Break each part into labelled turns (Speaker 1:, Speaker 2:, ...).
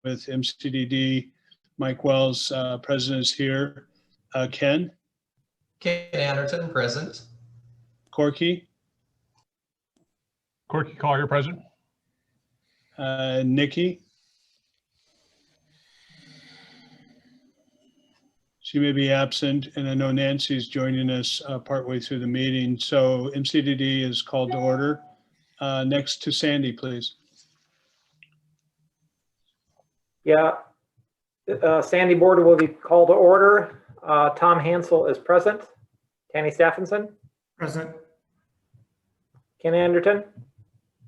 Speaker 1: with MCDD. Mike Wells, president, is here. Ken?
Speaker 2: Ken Anderton, present.
Speaker 1: Corky?
Speaker 3: Corky Collier, present.
Speaker 1: Nikki? She may be absent, and I know Nancy's joining us partway through the meeting. So MCDD is called to order. Next to Sandy, please.
Speaker 4: Yeah, Sandy Board will be called to order. Tom Hansel is present. Tammy Stephenson,
Speaker 5: Present.
Speaker 4: Ken Anderton,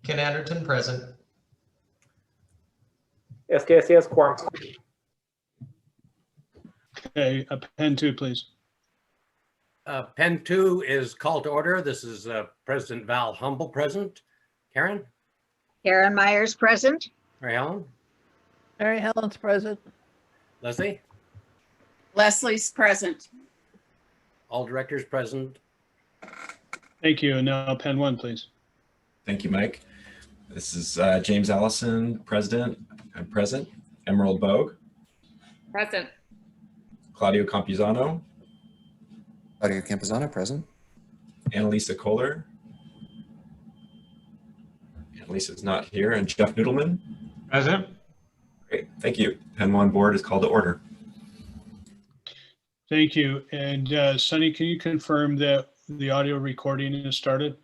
Speaker 2: Ken Anderton, present.
Speaker 4: SDSCS quorum.
Speaker 1: Okay, pen 2, please.
Speaker 6: Pen 2 is called to order. This is President Val Humble present. Karen?
Speaker 7: Karen Myers present.
Speaker 6: Mary Helen?
Speaker 8: Mary Helen's present.
Speaker 6: Leslie?
Speaker 7: Leslie's present.
Speaker 6: All directors present.
Speaker 1: Thank you. And now pen 1, please.
Speaker 9: Thank you, Mike. This is James Allison, president. I'm present. Emerald Bogue.
Speaker 7: Present.
Speaker 9: Claudio Campuzano.
Speaker 10: Claudio Campuzano, present.
Speaker 9: Annalisa Kohler. Annalisa's not here. And Jeff Noodleman.
Speaker 3: Present.
Speaker 9: Great, thank you. Pen 1 board is called to order.
Speaker 1: Thank you. And Sunny, can you confirm that the audio recording is started?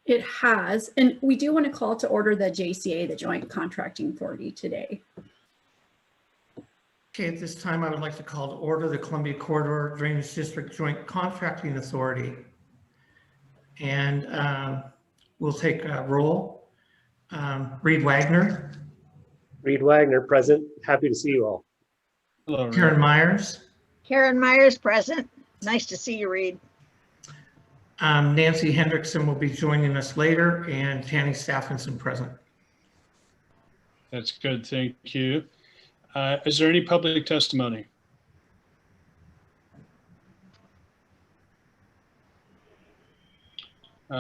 Speaker 11: It has, and we do want to call to order the JCA, the Joint Contracting Authority, today.
Speaker 5: Okay, at this time, I would like to call to order the Columbia Corridor Drainage District Joint Contracting Authority. And we'll take a roll. Reed Wagner.
Speaker 4: Reed Wagner, present. Happy to see you all.
Speaker 1: Hello, Reed.
Speaker 5: Karen Myers.
Speaker 7: Karen Myers present. Nice to see you, Reed.
Speaker 5: Nancy Hendrickson will be joining us later, and Tanny Stephenson present.
Speaker 1: That's good. Thank you. Is there any public testimony?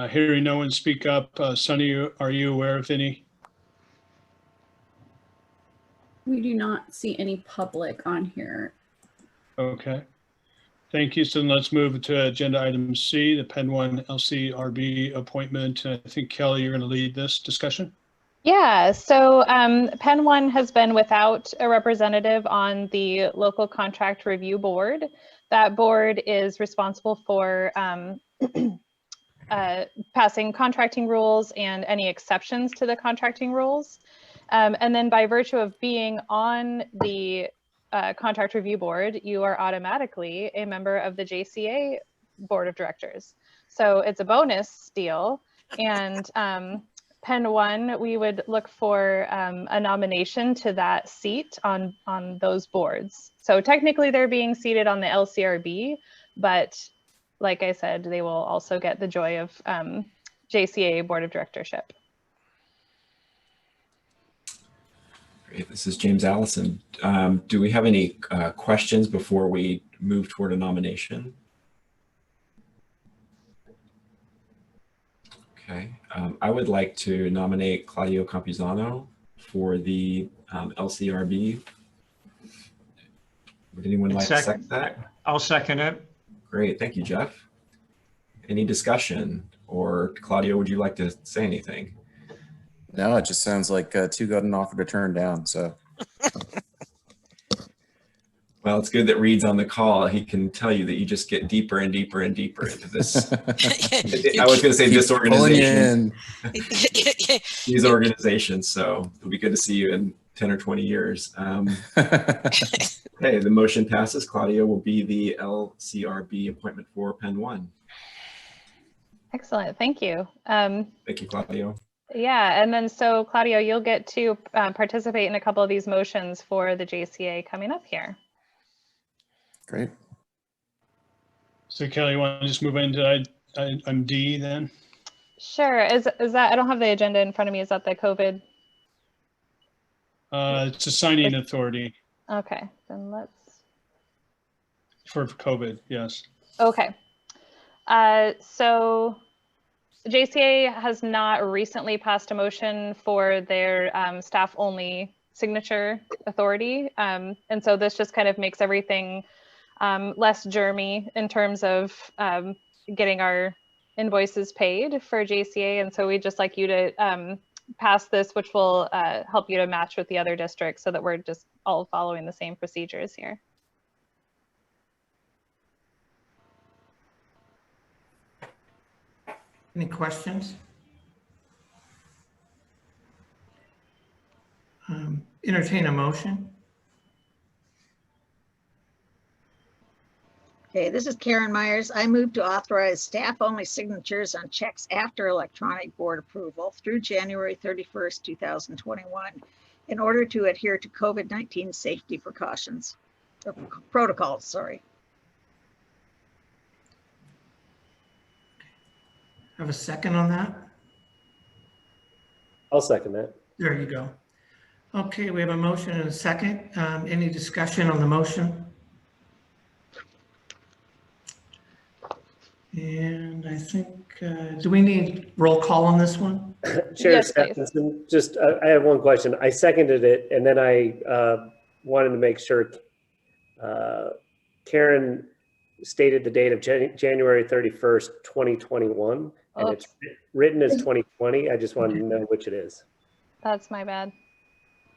Speaker 1: Hearing no one speak up, Sunny, are you aware of any?
Speaker 11: We do not see any public on here.
Speaker 1: Okay. Thank you. So let's move to agenda item C, the Pen 1 LCRB appointment. I think Kelly, you're going to lead this discussion.
Speaker 12: Yeah, so Pen 1 has been without a representative on the local contract review board. That board is responsible for passing contracting rules and any exceptions to the contracting rules. And then by virtue of being on the contract review board, you are automatically a member of the JCA board of directors. So it's a bonus deal. And Pen 1, we would look for a nomination to that seat on those boards. So technically they're being seated on the LCRB, but like I said, they will also get the joy of JCA board of directorship.
Speaker 9: Great, this is James Allison. Do we have any questions before we move toward a nomination? Okay, I would like to nominate Claudio Campuzano for the LCRB. Would anyone like to second that?
Speaker 3: I'll second it.
Speaker 9: Great, thank you, Jeff. Any discussion? Or Claudio, would you like to say anything?
Speaker 10: No, it just sounds like 2 got an offer to turn down, so.
Speaker 9: Well, it's good that Reed's on the call. He can tell you that you just get deeper and deeper and deeper into this. I was going to say this organization. These organizations, so it'll be good to see you in 10 or 20 years. Okay, the motion passes. Claudio will be the LCRB appointment for Pen 1.
Speaker 12: Excellent, thank you.
Speaker 9: Thank you, Claudio.
Speaker 12: Yeah, and then so Claudio, you'll get to participate in a couple of these motions for the JCA coming up here.
Speaker 10: Great.
Speaker 1: So Kelly, you want to just move into I'm D then?
Speaker 12: Sure, is that, I don't have the agenda in front of me, is that the COVID?
Speaker 1: It's a signing authority.
Speaker 12: Okay, then let's.
Speaker 1: For COVID, yes.
Speaker 12: Okay. So JCA has not recently passed a motion for their staff only signature authority. And so this just kind of makes everything less germy in terms of getting our invoices paid for JCA. And so we'd just like you to pass this, which will help you to match with the other districts so that we're just all following the same procedures here.
Speaker 5: Any questions? Entertain a motion.
Speaker 7: Okay, this is Karen Myers. I move to authorize staff-only signatures on checks after electronic board approval through January 31st, 2021, in order to adhere to COVID-19 safety precautions, or protocols, sorry.
Speaker 5: Have a second on that?
Speaker 13: I'll second that.
Speaker 5: There you go. Okay, we have a motion and a second. Any discussion on the motion? And I think, do we need roll call on this one?
Speaker 13: Chair
Speaker 12: Yes, please.
Speaker 13: Stephenson, just, I have one question. I seconded it, and then I wanted to make sure Karen stated the date of January 31st, 2021, and it's written as 2020. I just wanted to know which it is.
Speaker 12: That's my bad.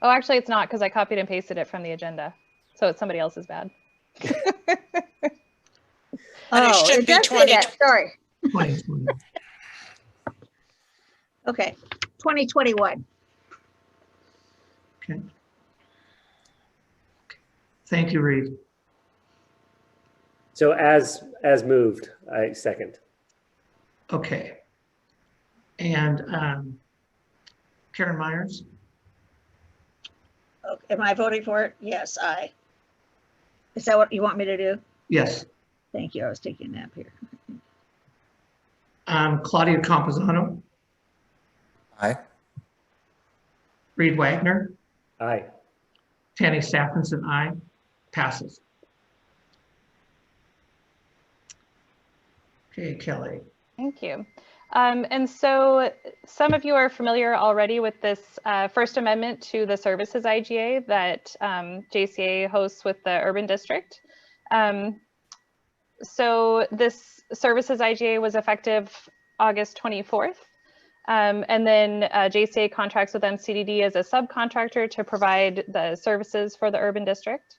Speaker 12: Oh, actually, it's not because I copied and pasted it from the agenda. So it's somebody else's bad.
Speaker 7: Oh, it does say that, sorry.
Speaker 5: 2020.
Speaker 7: Okay, 2021.
Speaker 5: Okay. Thank you, Reed.
Speaker 13: So as moved, I second.
Speaker 5: Okay. And Karen Myers?
Speaker 7: Okay, am I voting for it? Yes, aye. Is that what you want me to do?
Speaker 5: Yes.
Speaker 7: Thank you, I was taking a nap here.
Speaker 5: Claudia Camposano?
Speaker 10: Aye.
Speaker 5: Reed Wagner?
Speaker 13: Aye.
Speaker 5: Tanny Stephenson, aye. Passes. Okay, Kelly.
Speaker 12: Thank you. And so some of you are familiar already with this First Amendment to the Services IGA that JCA hosts with the Urban District. So this Services IGA was effective August 24th. And then JCA contracts with MCDD as a subcontractor to provide the services for the Urban District.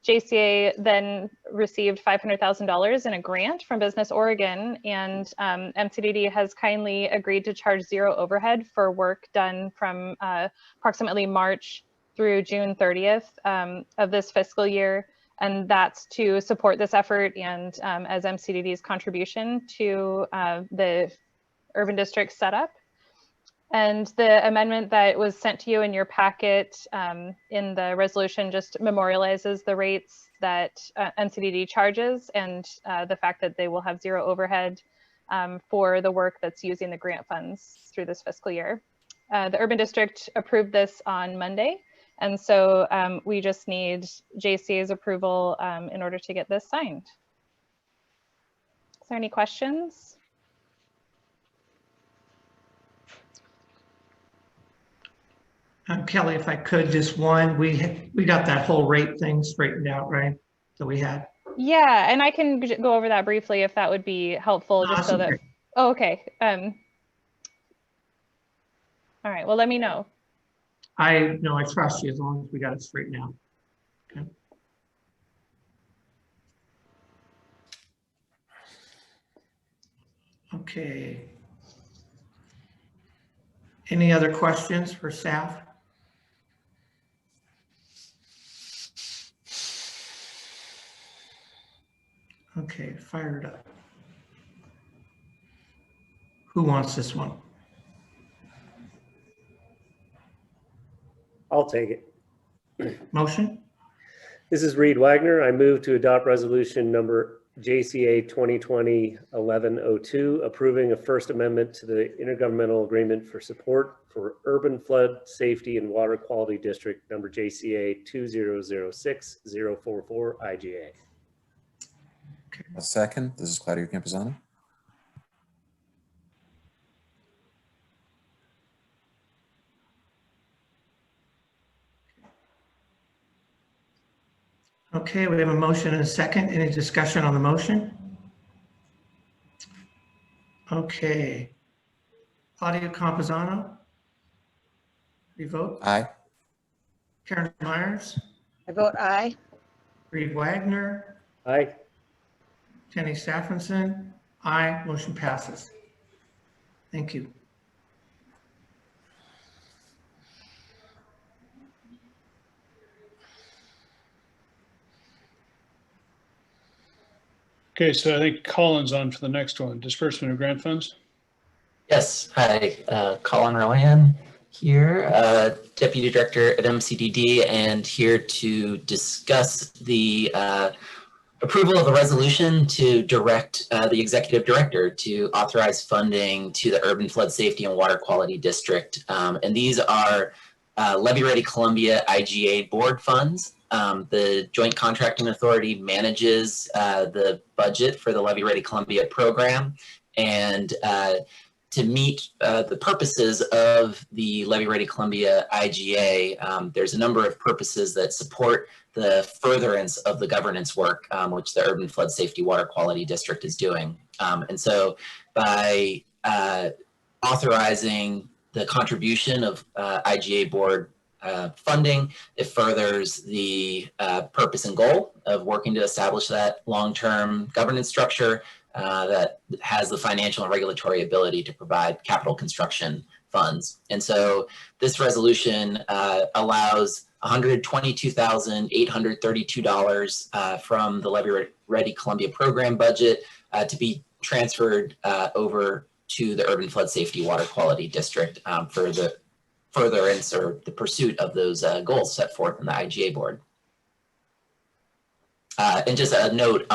Speaker 12: JCA then received $500,000 in a grant from Business Oregon, and MCDD has kindly agreed to charge zero overhead for work done from approximately March through June 30th of this fiscal year. And that's to support this effort and as MCDD's contribution to the Urban District setup. And the amendment that was sent to you in your packet in the resolution just memorializes the rates that MCDD charges and the fact that they will have zero overhead for the work that's using the grant funds through this fiscal year. The Urban District approved this on Monday. And so we just need JCA's approval in order to get this signed. Is there any questions?
Speaker 5: Kelly, if I could, just one, we got that whole rate thing straightened out, right? That we had.
Speaker 12: Yeah, and I can go over that briefly if that would be helpful, just so that. Oh, okay. All right. Well, let me know.
Speaker 5: I trust you as long as we got it straightened out. Okay. Okay. Any other questions for staff? Okay, fire it up. Who wants this one?
Speaker 13: I'll take it.
Speaker 5: Motion?
Speaker 13: This is Reed Wagner. I move to adopt resolution number JCA 2020-1102, approving a First Amendment to the Intergovernmental Agreement for Support for Urban Flood Safety and Water Quality District number JCA 2006044 IGA.
Speaker 10: A second. This is Claudio Camposano.
Speaker 5: Okay, we have a motion and a second. Any discussion on the motion? Okay. Claudia Campuzano? You vote?
Speaker 10: Aye.
Speaker 5: Karen Myers?
Speaker 7: I vote aye.
Speaker 5: Reed Wagner?
Speaker 13: Aye.
Speaker 5: Kenny Saffronson? Aye. Motion passes. Thank you.
Speaker 1: Okay, so I think Colin's on for the next one, disbursement of grant funds.
Speaker 14: Yes, hi, Colin Rowan here, Deputy Director at MCDD, and here to discuss the approval of a resolution to direct the Executive Director to authorize funding to the Urban Flood Safety and Water Quality District. And these are Levy Ready Columbia IGA board funds. The Joint Contracting Authority manages the budget for the Levy Ready Columbia program, and to meet the purposes of the Levy Ready Columbia IGA, there's a number of purposes that support the furtherance of the governance work, which the Urban Flood Safety Water Quality District is doing. And so by authorizing the contribution of IGA board funding, it furthers the purpose and goal of working to establish that long-term governance structure that has the financial and regulatory ability to provide capital construction funds. And so this resolution allows $122,832 from the Levy Ready Columbia program budget to be transferred over to the Urban Flood Safety Water Quality District for the furtherance or the pursuit of those goals set forth in the IGA board. And just a note,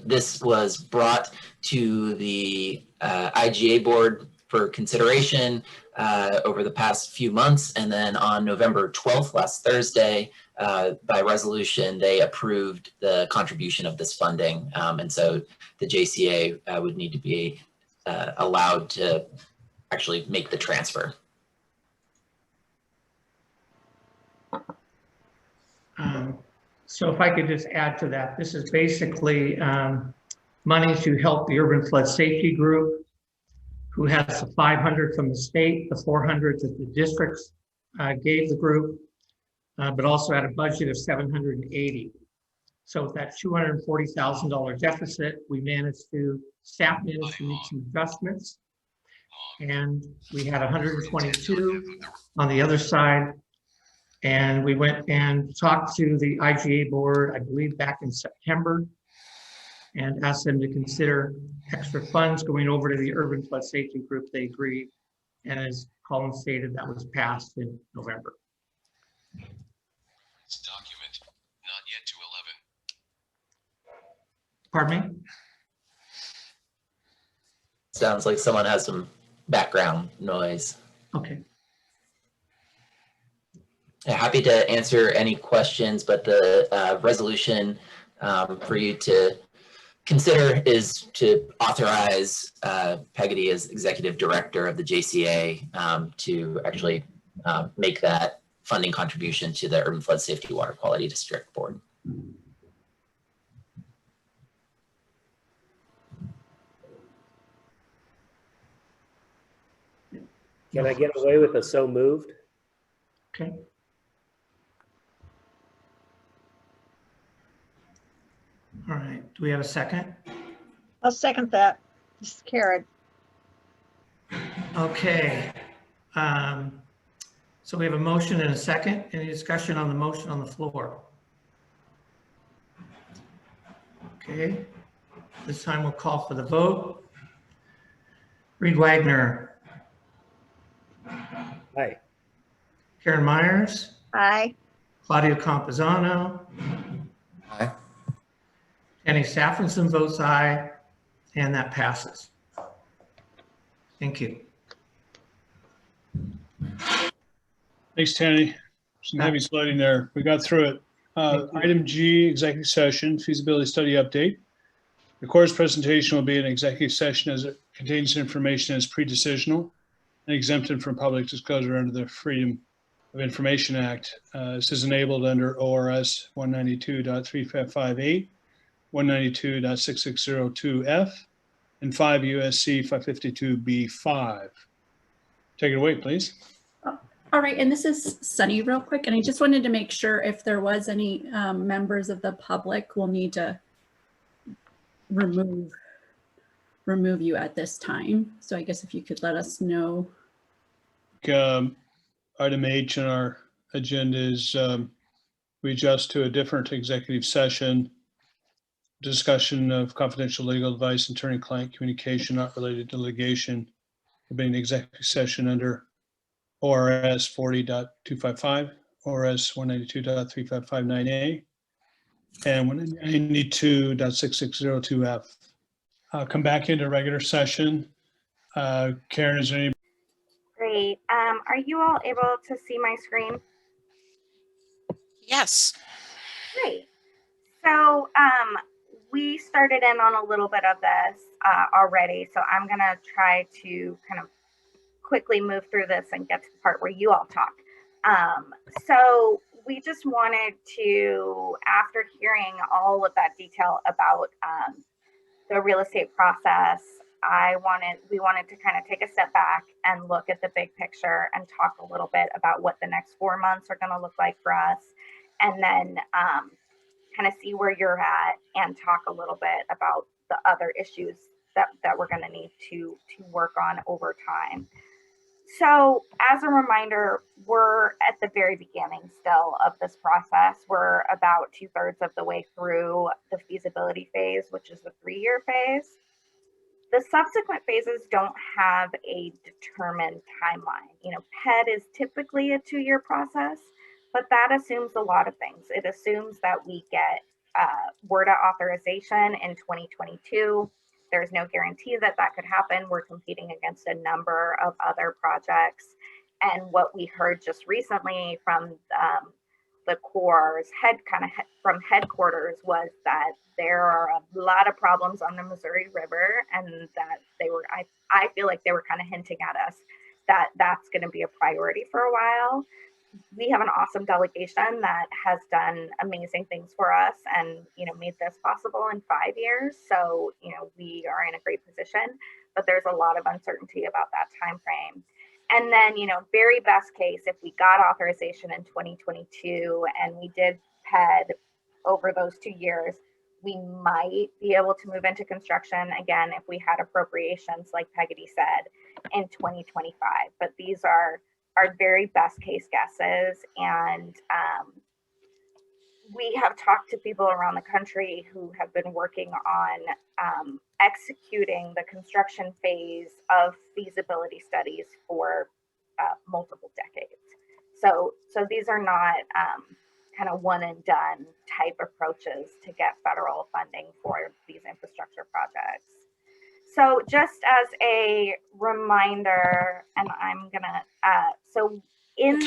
Speaker 14: this was brought to the IGA board for consideration over the past few months. And then on November 12th, last Thursday, by resolution, they approved the contribution of this funding. And so the JCA would need to be allowed to actually make the transfer.
Speaker 5: So if I could just add to that, this is basically money to help the Urban Flood Safety Group, who has the 500 from the state, the 400 that the districts gave the group, but also had a budget of 780. So with that $240,000 deficit, staff managed to make some adjustments. And we had 122 on the other side. And we went and talked to the IGA board, I believe back in September, and asked them to consider extra funds going over to the Urban Flood Safety Group. They agreed. And as Colin stated, that was passed in November.
Speaker 15: This document, not yet to 11.
Speaker 5: Pardon me?
Speaker 14: Sounds like someone has some background noise.
Speaker 5: Okay.
Speaker 14: Happy to answer any questions, but the resolution for you to consider is to authorize Peggotty as Executive Director of the JCA to actually make that funding contribution to the Urban Flood Safety Water Quality District Board.
Speaker 13: Can I get away with a so moved?
Speaker 5: Okay. All right, do we have a second?
Speaker 7: I'll second that. This is Karen.
Speaker 5: Okay. So we have a motion and a second. Any discussion on the motion on the floor? Okay. This time we'll call for the vote. Reed Wagner.
Speaker 13: Aye.
Speaker 5: Karen Myers.
Speaker 7: Aye.
Speaker 5: Claudia Campuzano.
Speaker 10: Aye.
Speaker 5: Kenny Saffronson votes aye, and that passes. Thank you.
Speaker 1: Thanks, Tanny. Some heavy sliding there. We got through it. Item G, executive session, feasibility study update. The course presentation will be an executive session as it contains information as pre-decisional and exempted from public disclosure under the Freedom of Information Act. This is enabled under ORS 192.3558, 192.6602F, and 5 USC 552B5. Take it away, please.
Speaker 11: All right, and this is Sunny real quick, and I just wanted to make sure if there was any members of the public, we'll need to remove you at this time. So I guess if you could let us know.
Speaker 1: Item H on our agenda is we adjust to a different executive session, discussion of confidential legal advice and attorney-client communication not related to litigation, being an executive session under ORS 40.255, ORS 192.3559A, and 192.6602F. Come back into regular session. Karen, is there any?
Speaker 16: Great. Are you all able to see my screen?
Speaker 17: Yes.
Speaker 16: Great. So we started in on a little bit of this already, so I'm going to try to kind of quickly move through this and get to the part where you all talk. So we just wanted to, after hearing all of that detail about the real estate process, we wanted to kind of take a step back and look at the big picture and talk a little bit about what the next 4 months are going to look like for us, and then kind of see where you're at and talk a little bit about the other issues that we're going to need to work on over time. So as a reminder, we're at the very beginning still of this process. We're about 2/3 of the way through the feasibility phase, which is the 3-year phase. The subsequent phases don't have a determined timeline. You know, PED is typically a 2-year process, but that assumes a lot of things. It assumes that we get WRDA authorization in 2022. There's no guarantee that that could happen. We're competing against a number of other projects. And what we heard just recently from the Corps' from headquarters was that there are a lot of problems on the Missouri River, and that I feel like they were kind of hinting at us that that's going to be a priority for a while. We have an awesome delegation that has done amazing things for us and, you know, made this possible in 5 years. So, you know, we are in a great position, but there's a lot of uncertainty about that time frame. And then, you know, very best case, if we got authorization in 2022 and we did PED over those 2 years, we might be able to move into construction again if we had appropriations, like Peggy said, in 2025. But these are our very best case guesses. And we have talked to people around the country who have been working on executing the construction phase of feasibility studies for multiple decades. So these are not kind of one and done type approaches to get federal funding for these infrastructure projects. So just as a reminder, and I'm gonna,
Speaker 17: and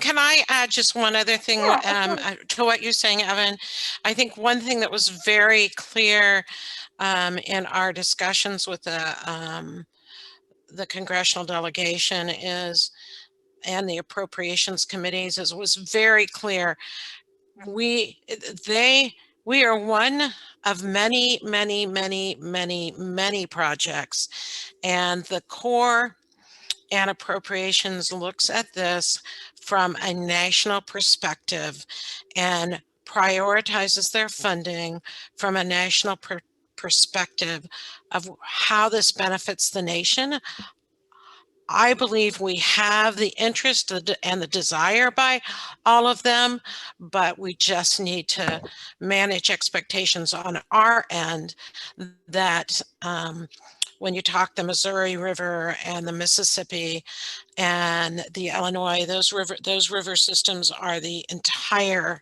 Speaker 17: can I add just one other thing to what you're saying, Evan? I think one thing that was very clear in our discussions with the congressional delegation and the appropriations committees, it was very clear. We are one of many projects, and the Corps and appropriations looks at this from a national perspective and prioritizes their funding from a national perspective of how this benefits the nation. I believe we have the interest and the desire by all of them, but we just need to manage expectations on our end that when you talk the Missouri River and the Mississippi and the Illinois, those river systems are the entire,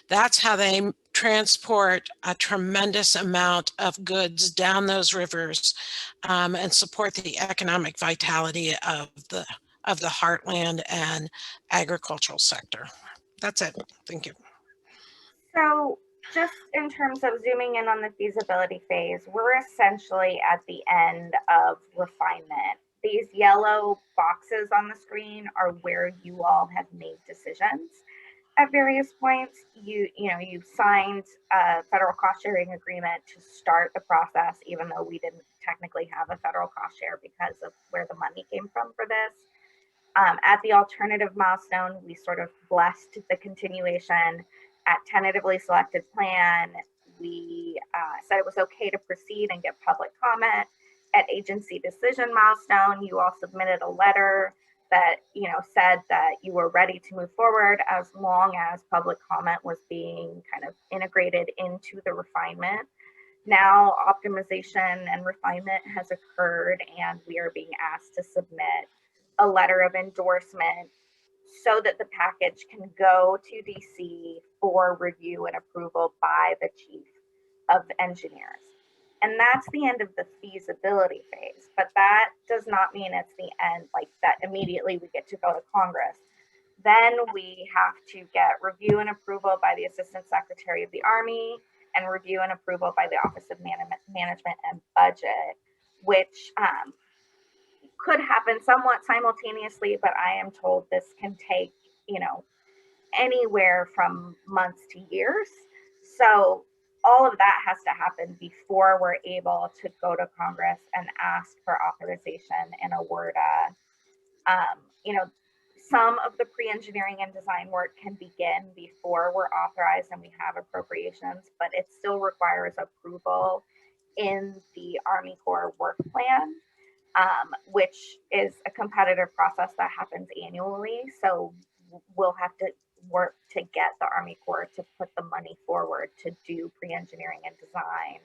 Speaker 17: that's how they transport a tremendous amount of goods down those rivers and support the economic vitality of the heartland and agricultural sector. That's it. Thank you.
Speaker 16: So just in terms of zooming in on the feasibility phase, we're essentially at the end of refinement. these yellow boxes on the screen are where you all have made decisions at various points. You signed a federal cost sharing agreement to start the process, even though we didn't technically have a federal cost share because of where the money came from for this. At the alternative milestone, we sort of blessed the continuation. At tentatively selected plan, we said it was okay to proceed and get public comment. At agency decision milestone, you all submitted a letter that said that you were ready to move forward as long as public comment was being kind of integrated into the refinement. Now optimization and refinement has occurred, and we are being asked to submit a letter of endorsement so that the package can go to DC for review and approval by the chief of engineers. And that's the end of the feasibility phase, but that does not mean it's the end, like that immediately we get to go to Congress. Then we have to get review and approval by the Assistant Secretary of the Army and review and approval by the Office of Management and Budget, which could happen somewhat simultaneously, but I am told this can take, anywhere from months to years. So all of that has to happen before we're able to go to Congress and ask for authorization in a WRDA. Some of the pre-engineering and design work can begin before we're authorized and we have appropriations, but it still requires approval in the Army Corps work plan, which is a competitive process that happens annually. So we'll have to work to get the Army Corps to put the money forward to do pre-engineering and design,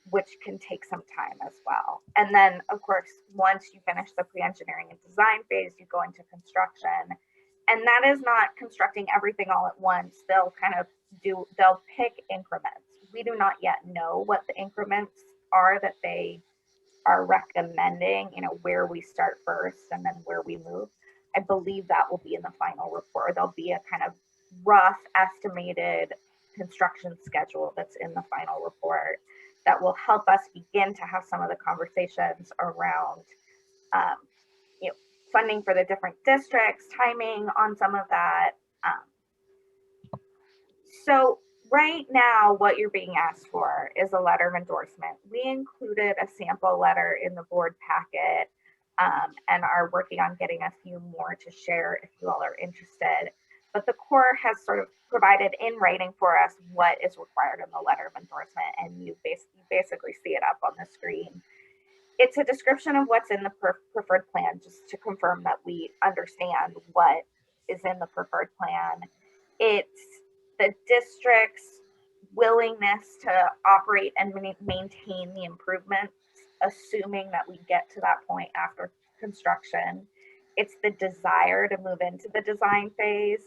Speaker 16: which can take some time as well. And then of course, once you finish the pre-engineering and design phase, you go into construction. And that is not constructing everything all at once. They'll pick increments. We do not yet know what the increments are that they are recommending, where we start first and then where we move. I believe that will be in the final report. There'll be a kind of rough estimated construction schedule that's in the final report that will help us begin to have some of the conversations around funding for the different districts, timing on some of that. So right now, what you're being asked for is a letter of endorsement. We included a sample letter in the board packet and are working on getting a few more to share if you all are interested. But the Corps has sort of provided in writing for us what is required in the letter of endorsement, and you basically see it up on the screen. It's a description of what's in the preferred plan, just to confirm that we understand what is in the preferred plan. It's the district's willingness to operate and maintain the improvements, assuming that we get to that point after construction. It's the desire to move into the design phase,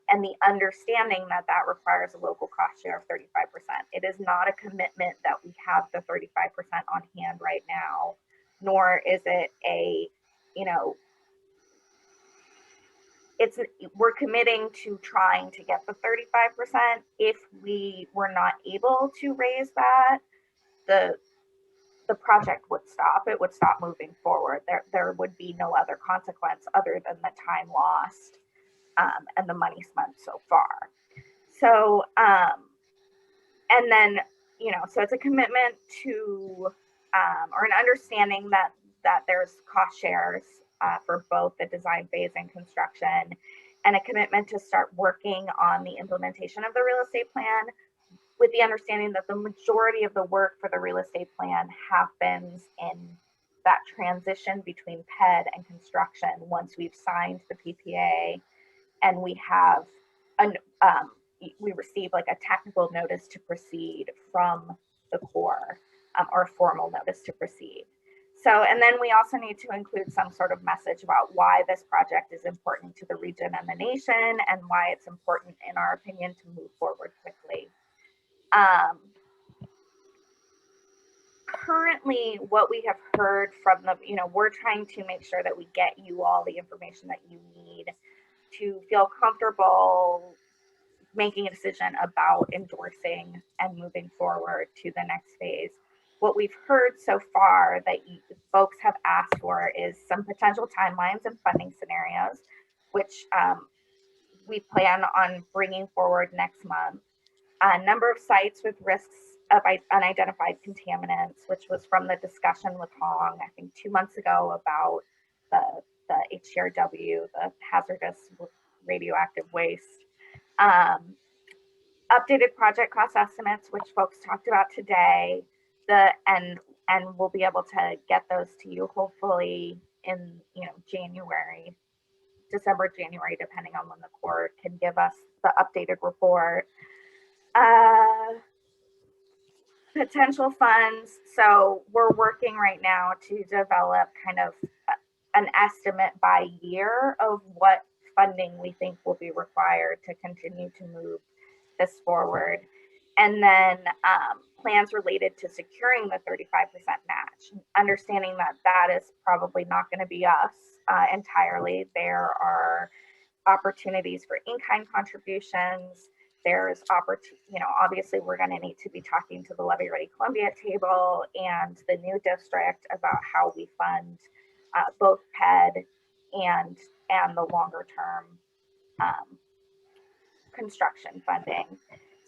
Speaker 16: and the understanding that that requires a local cost share of 35%. It is not a commitment that we have the 35% on hand right now, nor is it a, we're committing to trying to get the 35%. If we were not able to raise that, the project would stop. It would stop moving forward. There would be no other consequence other than the time lost and the money spent so far. So, and then, so it's a commitment to, or an understanding that there's cost shares for both the design phase and construction, and a commitment to start working on the implementation of the real estate plan, with the understanding that the majority of the work for the real estate plan happens in that transition between PED and construction once we've signed the PPA and we have we receive like a technical notice to proceed from the Corps, or a formal notice to proceed. So, and then we also need to include some sort of message about why this project is important to the region and the nation, and why it's important, in our opinion, to move forward quickly. Currently, what we have heard from the, we're trying to make sure that we get you all the information that you need to feel comfortable making a decision about endorsing and moving forward to the next phase. what we've heard so far that folks have asked for is some potential timelines and funding scenarios, which we plan on bringing forward next month. A number of sites with risks of unidentified contaminants, which was from the discussion with Hong, I think 2 months ago, about the HCRW, the hazardous radioactive waste. Updated project cost estimates, which folks talked about today, and we'll be able to get those to you hopefully in January, December, January, depending on when the Corps can give us the updated report. Potential funds. So we're working right now to develop kind of an estimate by year of what funding we think will be required to continue to move this forward. And then plans related to securing the 35% match, understanding that that is probably not going to be us entirely. There are opportunities for in-kind contributions. There's obviously we're going to need to be talking to the Levy Ready Columbia table and the new district about how we fund both PED and the longer term construction funding.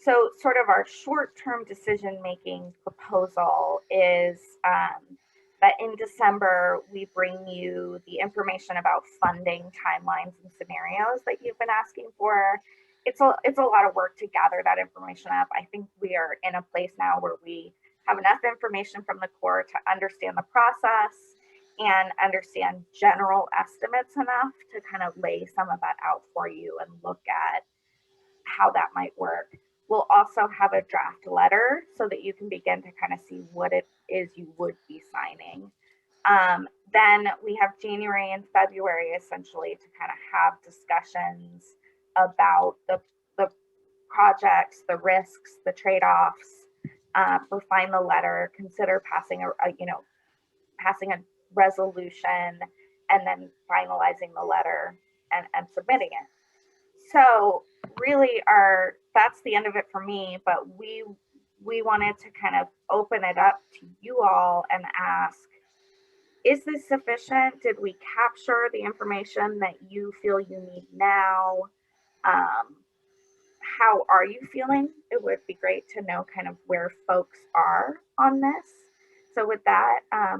Speaker 16: So sort of our short-term decision-making proposal is that in December, we bring you the information about funding timelines and scenarios that you've been asking for. It's a lot of work to gather that information up. I think we are in a place now where we have enough information from the Corps to understand the process and understand general estimates enough to kind of lay some of that out for you and look at how that might work. We'll also have a draft letter so that you can begin to kind of see what it is you would be signing. Then we have January and February essentially to kind of have discussions about the projects, the risks, the trade-offs, refine the letter, consider passing a resolution, and then finalizing the letter and submitting it. So really that's the end of it for me, but we wanted to kind of open it up to you all and ask, is this sufficient? Did we capture the information that you feel you need now? How are you feeling? It would be great to know kind of where folks are on this. So with that, I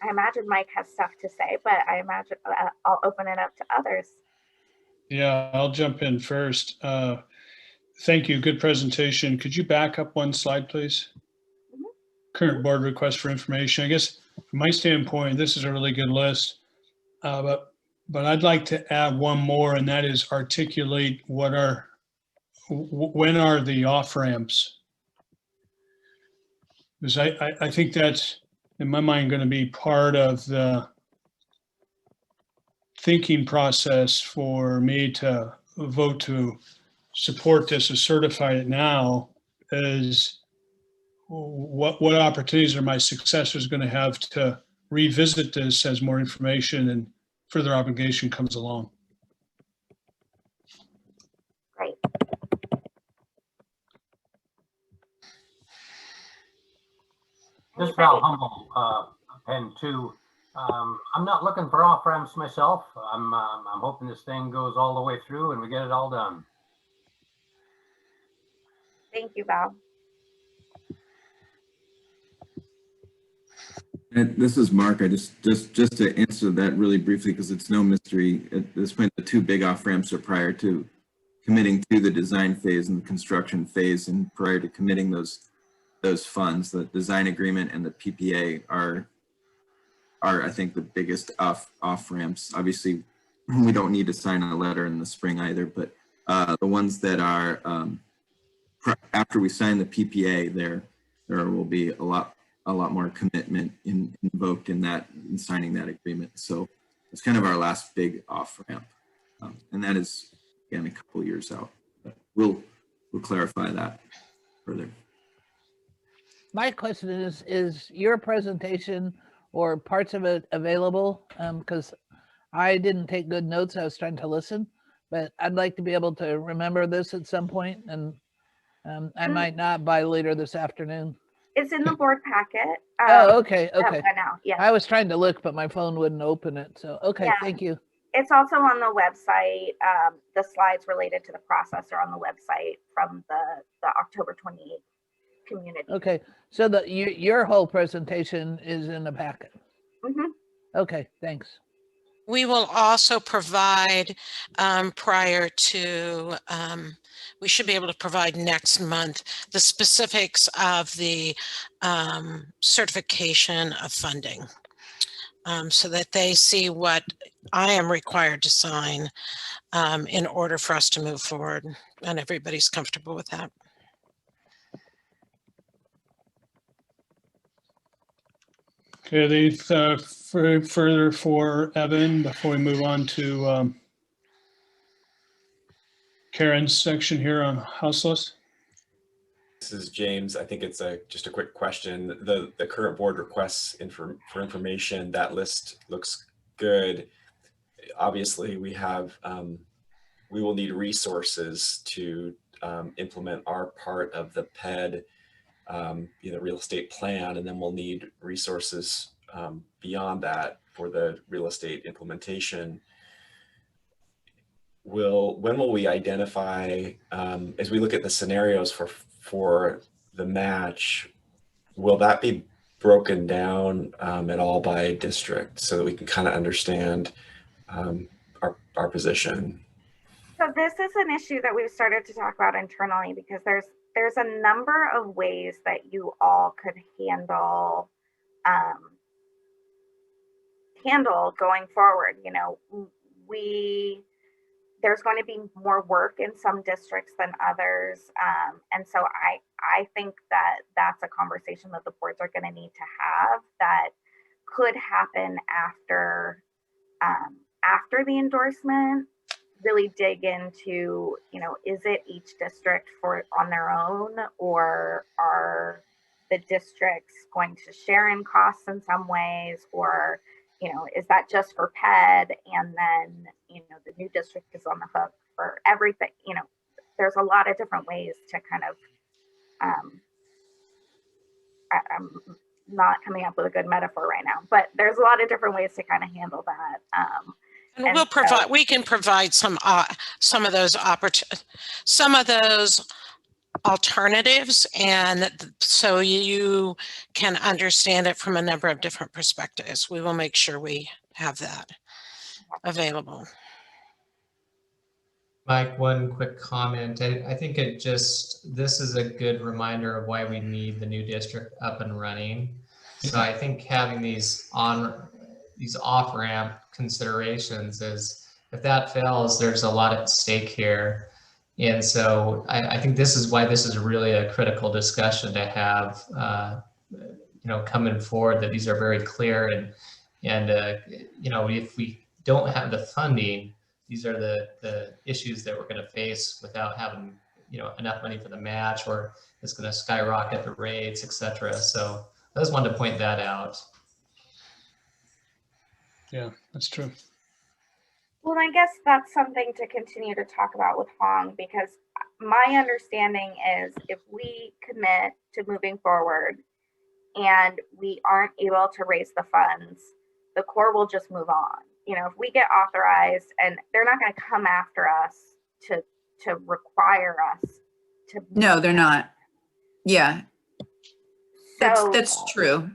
Speaker 16: imagine Mike has stuff to say, but I imagine I'll open it up to others.
Speaker 1: Yeah, I'll jump in first. Thank you. Good presentation. Could you back up one slide, please?
Speaker 16: Mm-hmm.
Speaker 1: Current board request for information. I guess from my standpoint, this is a really good list, but I'd like to add one more, and that is articulate when are the off ramps? Because I think that's, in my mind, going to be part of the thinking process for me to vote to support this or certify it now, is what opportunities are my successors going to have to revisit this as more information and further obligation comes along.
Speaker 16: Great.
Speaker 18: This is Val Humble, Pen 2. I'm not looking for off ramps myself. I'm hoping this thing goes all the way through and we get it all done.
Speaker 16: Thank you, Val.
Speaker 10: And this is Mark. I just to answer that really briefly, because it's no mystery. At this point, the two big off ramps are prior to committing to the design phase and the construction phase, and prior to committing those funds. The design agreement and the PPA are I think the biggest off ramps. Obviously, we don't need to sign a letter in the spring either, but the ones that are after we sign the PPA, there will be a lot more commitment invoked in signing that agreement. So it's kind of our last big off ramp, and that is again a couple of years out. But we'll clarify that further.
Speaker 8: My question is your presentation or parts of it available? Because I didn't take good notes. I was trying to listen, but I'd like to be able to remember this at some point, and I might not by later this afternoon.
Speaker 16: It's in the board packet.
Speaker 8: Oh, okay,
Speaker 16: that
Speaker 8: okay.
Speaker 16: went out, yes.
Speaker 8: I was trying to look, but my phone wouldn't open it. So, okay,
Speaker 16: Yeah.
Speaker 8: thank you.
Speaker 16: It's also on the website. The slides related to the process are on the website from the October 28th community.
Speaker 8: Okay, so your whole presentation is in the packet.
Speaker 16: Mhm.
Speaker 8: Okay, thanks.
Speaker 17: We will also provide prior to, we should be able to provide next month, the specifics of the certification of funding so that they see what I am required to sign in order for us to move forward, and everybody's comfortable with that.
Speaker 1: Okay, anything further for Evan before we move on to Karen's section here on houseless?
Speaker 9: This is James. I think it's just a quick question. The current board requests for information, that list looks good. Obviously, we will need resources to implement our part of the PED, real estate plan, and then we'll need resources beyond that for the real estate implementation. When will we identify, as we look at the scenarios for the match, will that be broken down at all by district so that we can kind of understand our position?
Speaker 16: So this is an issue that we've started to talk about internally because there's a number of ways that you all could handle going forward. There's going to be more work in some districts than others. And so I think that that's a conversation that the boards are going to need to have that could happen after the endorsement. Really dig into, is it each district on their own, or are the districts going to share in costs in some ways, or is that just for PED and then the new district is on the hook for everything? There's a lot of different ways to kind of I'm not coming up with a good metaphor right now, but there's a lot of different ways to kind of handle that.
Speaker 17: And we can provide some of those alternatives, and so you can understand it from a number of different perspectives. We will make sure we have that available.
Speaker 2: Mike, one quick comment. I think this is a good reminder of why we need the new district up and running. So I think having these off-ramp considerations is, if that fails, there's a lot at stake here. And so I think this is why this is really a critical discussion to have, coming forward, that these are very clear, and if we don't have the funding, these are the issues that we're going to face without having, enough money for the match, or it's going to skyrocket the rates, etc. So I just wanted to point that out.
Speaker 1: Yeah, that's true.
Speaker 16: Well, I guess that's something to continue to talk about with Hong, because my understanding is if we commit to moving forward and we aren't able to raise the funds, the Corps will just move on. If we get authorized, and they're not going to come after us to require us to.
Speaker 19: No, they're not. Yeah, that's true.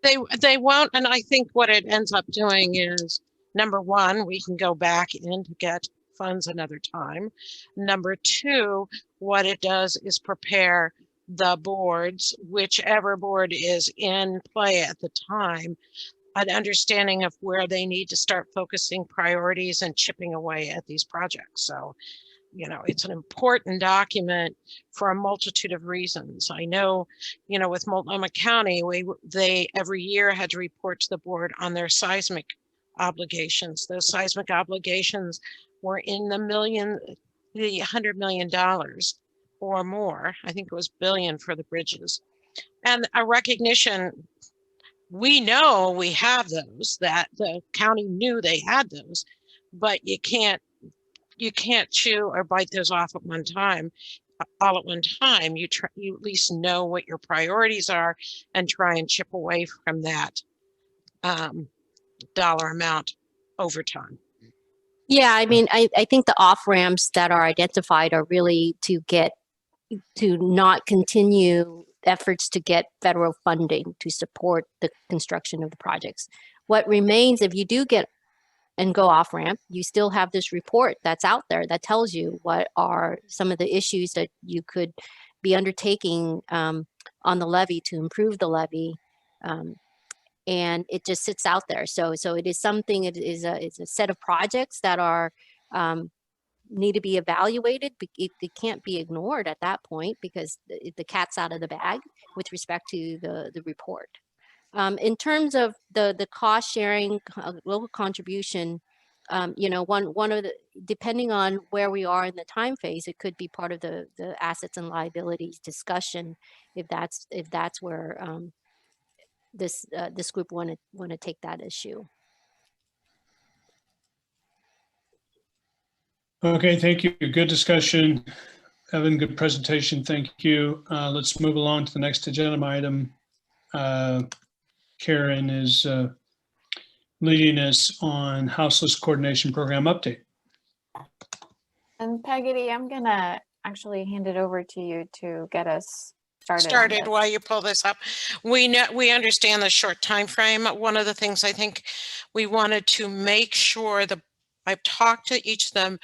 Speaker 17: They won't, and I think what it ends up doing is, number one, we can go back in to get funds another time. Number two, what it does is prepare the boards, whichever board is in play at the time, an understanding of where they need to start focusing priorities and chipping away at these projects. So, it's an important document for a multitude of reasons. I know, with Multnomah County, they every year had to report to the board on their seismic obligations. Those seismic obligations were in the $100 million or more. I think it was billion for the bridges. And a recognition, we know we have those, that the county knew they had those, but you can't chew or bite those off at one time. all at one time. You at least know what your priorities are and try and chip away from that dollar amount over time.
Speaker 20: Yeah, I mean, I think the off ramps that are identified are really to not continue efforts to get federal funding to support the construction of the projects. What remains, if you do get and go off ramp, you still have this report that's out there that tells you what are some of the issues that you could be undertaking on the levee to improve the levee. And it just sits out there. So it is something, it's a set of projects that are need to be evaluated. It can't be ignored at that point because the cat's out of the bag with respect to the report. In terms of the cost sharing, local contribution, you know, one of the, depending on where we are in the time phase, it could be part of the assets and liabilities discussion if that's where this group want to take that issue.
Speaker 1: Okay, thank you. Good discussion. Evan, good presentation. Thank you. Let's move along to the next agenda item. Karen is leading us on Houseless Coordination Program update.
Speaker 21: And Peggy, I'm gonna actually hand it over to you to get us started.
Speaker 17: Started while you pull this up. We understand the short time frame. One of the things I think we wanted to make sure I've talked to each of them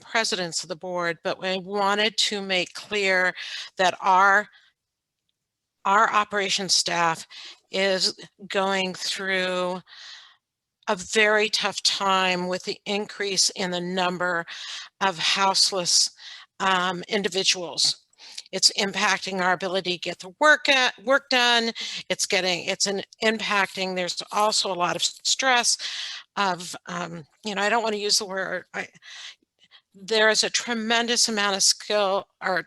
Speaker 17: presidents of the board, but we wanted to make clear that our operations staff is going through a very tough time with the increase in the number of houseless individuals. It's impacting our ability to get the work done. It's impacting. There's also a lot of stress of, you know, I don't want to use the word, there is a tremendous amount of skill or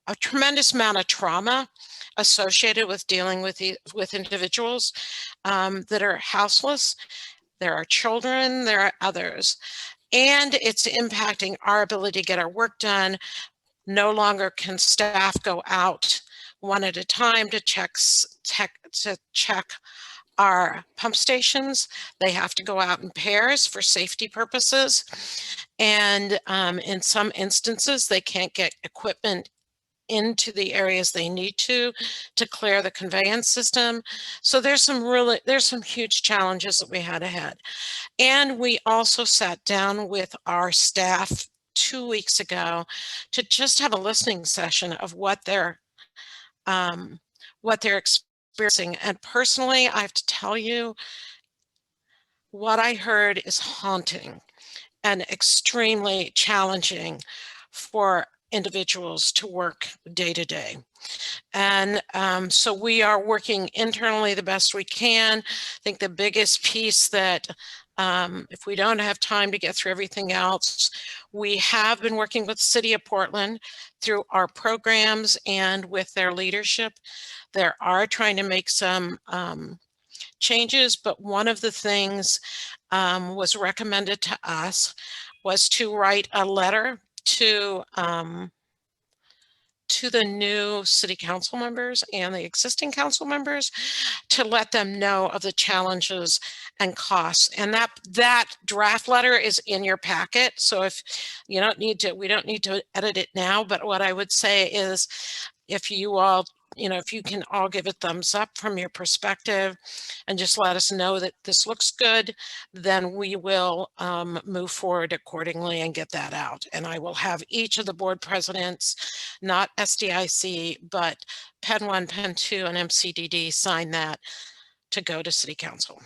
Speaker 17: a tremendous amount of trauma associated with dealing with individuals that are houseless. There are children, there are others, and it's impacting our ability to get our work done. No longer can staff go out one at a time to check our pump stations. They have to go out in pairs for safety purposes. And in some instances, they can't get equipment into the areas they need to clear the conveyance system. So there's some huge challenges that we had ahead. And we also sat down with our staff 2 weeks ago to just have a listening session of what they're experiencing. And personally, I have to tell you, what I heard is haunting and extremely challenging for individuals to work day to day. And so we are working internally the best we can. I think the biggest piece that if we don't have time to get through everything else, we have been working with the City of Portland through our programs and with their leadership. They are trying to make some changes, but one of the things was recommended to us was to write a letter to the new city council members and the existing council members to let them know of the challenges and costs. And that draft letter is in your packet. So if you don't need to, we don't need to edit it now, but what I would say is if you all, you know, if you can all give a thumbs up from your perspective and just let us know that this looks good, then we will move forward accordingly and get that out. And I will have each of the board presidents, not SDIC, but Pen 1, Pen 2, and MCDD sign that to go to City Council.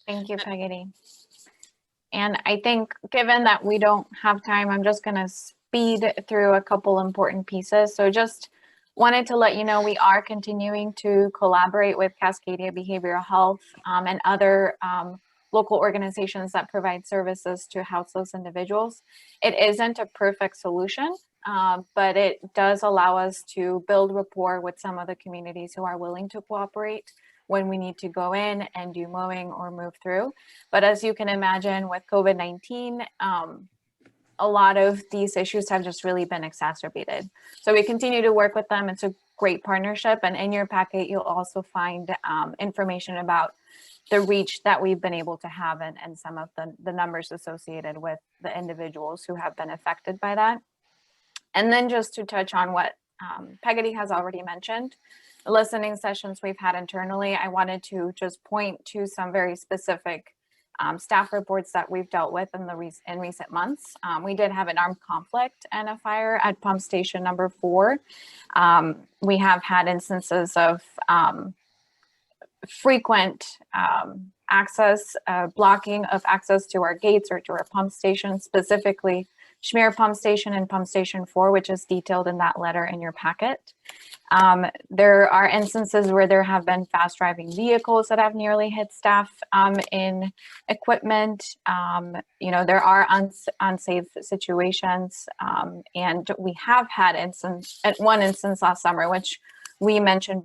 Speaker 21: Thank you, Peggy. And I think given that we don't have time, I'm just going to speed through a couple important pieces. So just wanted to let you know we are continuing to collaborate with Cascadia Behavioral Health and other local organizations that provide services to houseless individuals. It isn't a perfect solution, but it does allow us to build rapport with some of the communities who are willing to cooperate when we need to go in and do mowing or move through. But as you can imagine with COVID-19, a lot of these issues have just really been exacerbated. So we continue to work with them. It's a great partnership. And in your packet, you'll also find information about the reach that we've been able to have and some of the numbers associated with the individuals who have been affected by that. And then just to touch on what Peggy has already mentioned, the listening sessions we've had internally, I wanted to just point to some very specific staff reports that we've dealt with in recent months. We did have an armed conflict and a fire at pump station number 4. We have had instances of frequent access, blocking of access to our gates or to our pump station, specifically Schmier Pump Station and Pump Station 4, which is detailed in that letter in your packet. There are instances where there have been fast driving vehicles that have nearly hit staff in equipment. There are unsafe situations. And we have had one instance last summer, which we mentioned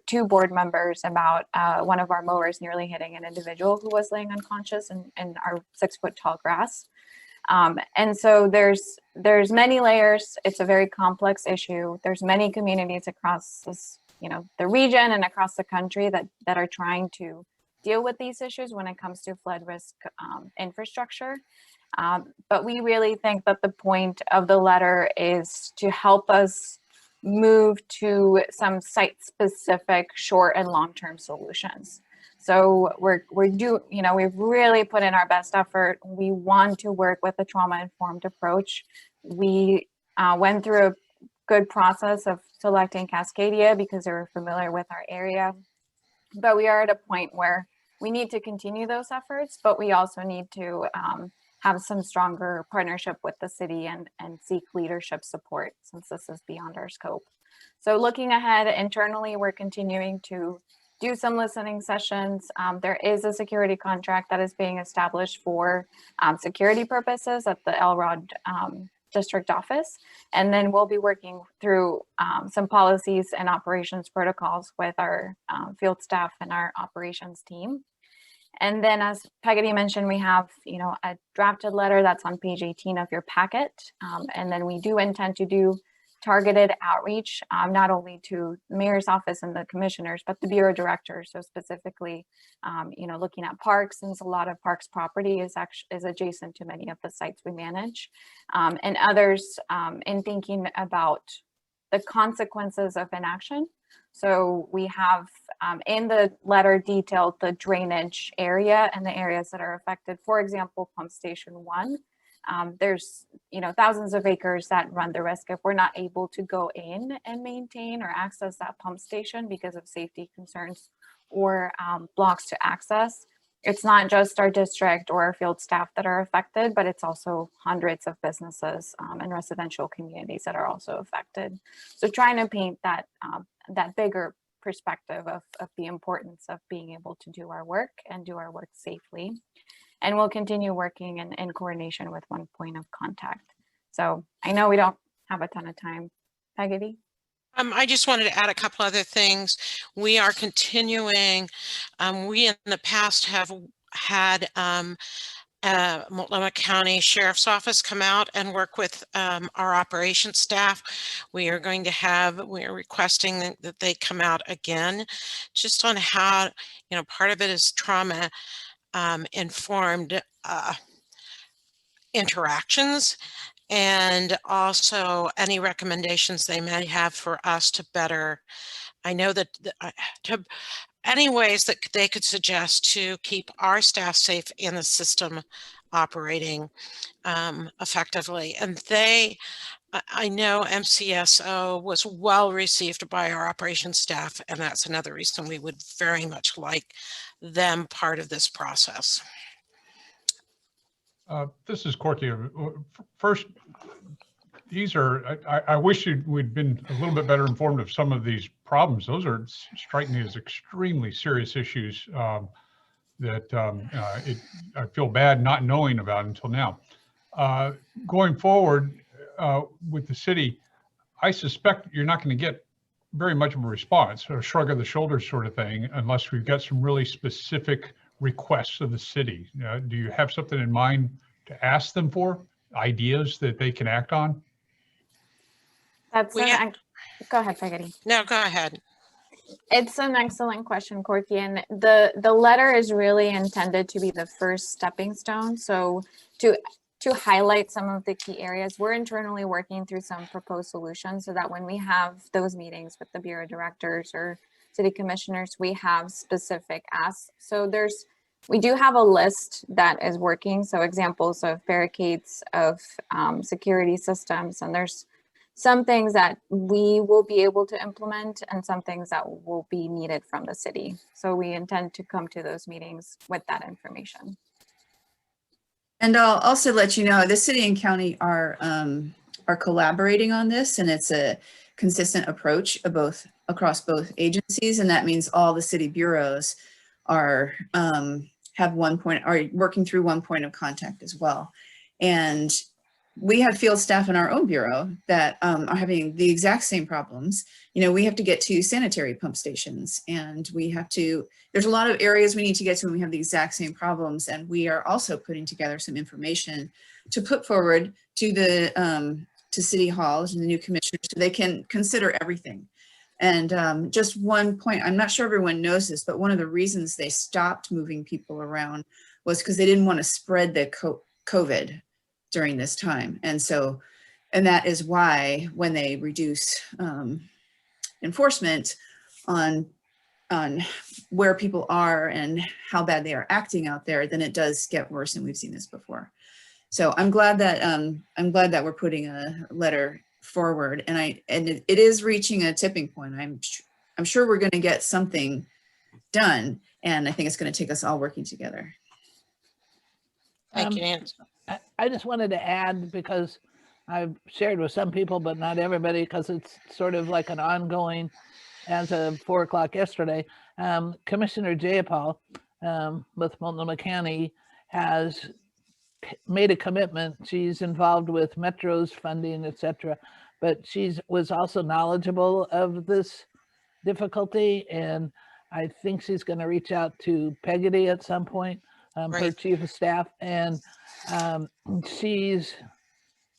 Speaker 21: two board members about one of our mowers nearly hitting an individual who was laying unconscious in our 6-foot tall grass. And so there's many layers. It's a very complex issue. There's many communities across this, the region and across the country that are trying to deal with these issues when it comes to flood risk infrastructure. But we really think that the point of the letter is to help us move to some site-specific short and long-term solutions. So we've really put in our best effort. We want to work with a trauma-informed approach. We went through a good process of selecting Cascadia because they were familiar with our area. But we are at a point where we need to continue those efforts, but we also need to have some stronger partnership with the city and seek leadership support since this is beyond our scope. So looking ahead internally, we're continuing to do some listening sessions. There is a security contract that is being established for security purposes at the Elrod district office. And then we'll be working through some policies and operations protocols with our field staff and our operations team. And then as Peggy mentioned, we have, a drafted letter that's on page 18 of your packet. And then we do intend to do targeted outreach, not only to the mayor's office and the commissioners, but the bureau directors. So specifically, looking at parks, since a lot of parks property is adjacent to many of the sites we manage, and others in thinking about the consequences of inaction. So we have in the letter detailed the drainage area and the areas that are affected. For example, Pump Station 1. There's thousands of acres that run the risk if we're not able to go in and maintain or access that pump station because of safety concerns or blocks to access. It's not just our district or our field staff that are affected, but it's also hundreds of businesses and residential communities that are also affected. So trying to paint that bigger perspective of the importance of being able to do our work and do our work safely. And we'll continue working in coordination with one point of contact. So I know we don't have a ton of time. Peggy?
Speaker 17: I just wanted to add a couple other things. We are continuing, we in the past have had Multnomah County Sheriff's Office come out and work with our operations staff. We are requesting that they come out again, just on how, part of it is trauma informed interactions, and also any recommendations they may have for us to better, I know that any ways that they could suggest to keep our staff safe in the system operating effectively. And I know MCSO was well received by our operations staff, and that's another reason we would very much like them part of this process.
Speaker 3: This is Corky. First, I wish we'd been a little bit better informed of some of these problems. Those strike me as extremely serious issues that I feel bad not knowing about until now. Going forward with the city, I suspect you're not going to get very much of a response, or a shrug of the shoulders sort of thing, unless we've got some really specific requests of the city. Do you have something in mind to ask them for? ideas that they can act on?
Speaker 21: That's go ahead, Peggy.
Speaker 17: No, go ahead.
Speaker 21: It's an excellent question, Corky, and the letter is really intended to be the first stepping stone. So to highlight some of the key areas, we're internally working through some proposed solutions so that when we have those meetings with the bureau directors or city commissioners, we have specific asks. So we do have a list that is working. So examples of barricades, of security systems, and there's some things that we will be able to implement and some things that will be needed from the city. So we intend to come to those meetings with that information.
Speaker 19: And I'll also let you know, the city and county are collaborating on this, and it's a consistent approach of across both agencies, and that means all the city bureaus are working through one point of contact as well. And we have field staff in our own bureau that are having the exact same problems. You know, we have to get to sanitary pump stations, and there's a lot of areas we need to get to, and we have the exact same problems. And we are also putting together some information to put forward to to City Hall and the new commissioners so they can consider everything. And just one point, I'm not sure everyone knows this, but one of the reasons they stopped moving people around was because they didn't want to spread the COVID during this time. And that is why when they reduce enforcement on where people are and how bad they are acting out there, then it does get worse, and we've seen this before. So I'm glad that we're putting a letter forward, and it is reaching a tipping point. I'm sure we're going to get something done, and I think it's going to take us all working together.
Speaker 17: Thank you, Nancy.
Speaker 8: I just wanted to add, because I've shared with some people, but not everybody, because it's sort of like an ongoing, as of 4 o'clock yesterday, Commissioner Jayapal with Multnomah County has made a commitment. She's involved with Metro's funding, etc., but she was also knowledgeable of this difficulty, and I think she's going to reach out to Peggy at some point, her chief of staff, and she's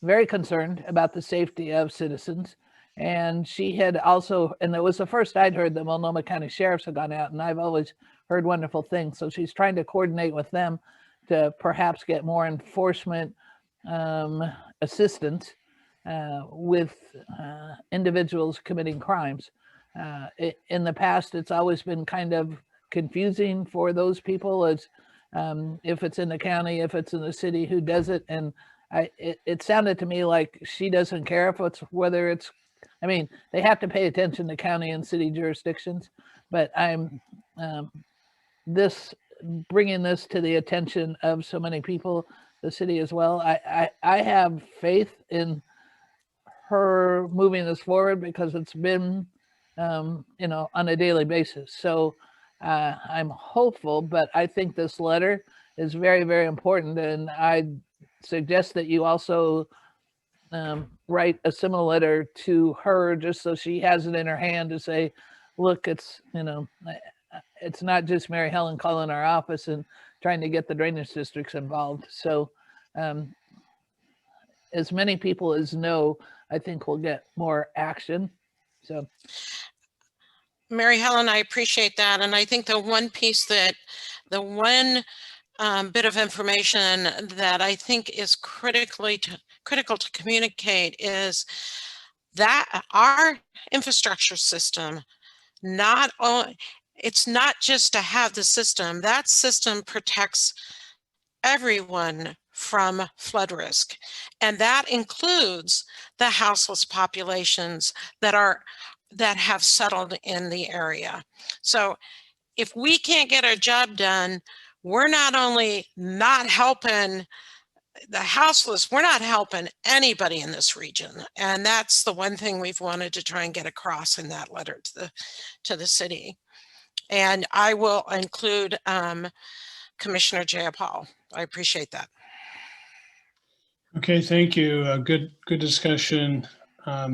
Speaker 8: very concerned about the safety of citizens. And she had also, and it was the first I'd heard that Multnomah County sheriffs had gone out, and I've always heard wonderful things. So she's trying to coordinate with them to perhaps get more enforcement assistance with individuals committing crimes. In the past, it's always been kind of confusing for those people as if it's in the county, if it's in the city, who does it. And it sounded to me like she doesn't care if whether it's, I mean, they have to pay attention to county and city jurisdictions, but I'm bringing this to the attention of so many people, the city as well. I have faith in her moving this forward because it's been, on a daily basis. So I'm hopeful, but I think this letter is very, very important. And I suggest that you also write a similar letter to her, just so she has it in her hand to say, look, it's not just Mary Helen calling our office and trying to get the drainage districts involved. So as many people as know, I think we'll get more action. So
Speaker 17: Mary Helen, I appreciate that. And I think the one bit of information that I think is critical to communicate is that our infrastructure system, it's not just to have the system. That system protects everyone from flood risk. And that includes the houseless populations that have settled in the area. So if we can't get our job done, we're not only not helping the houseless, we're not helping anybody in this region. And that's the one thing we've wanted to try and get across in that letter to the city. And I will include Commissioner Jayapal. I appreciate that.
Speaker 1: Okay, thank you. Good discussion. I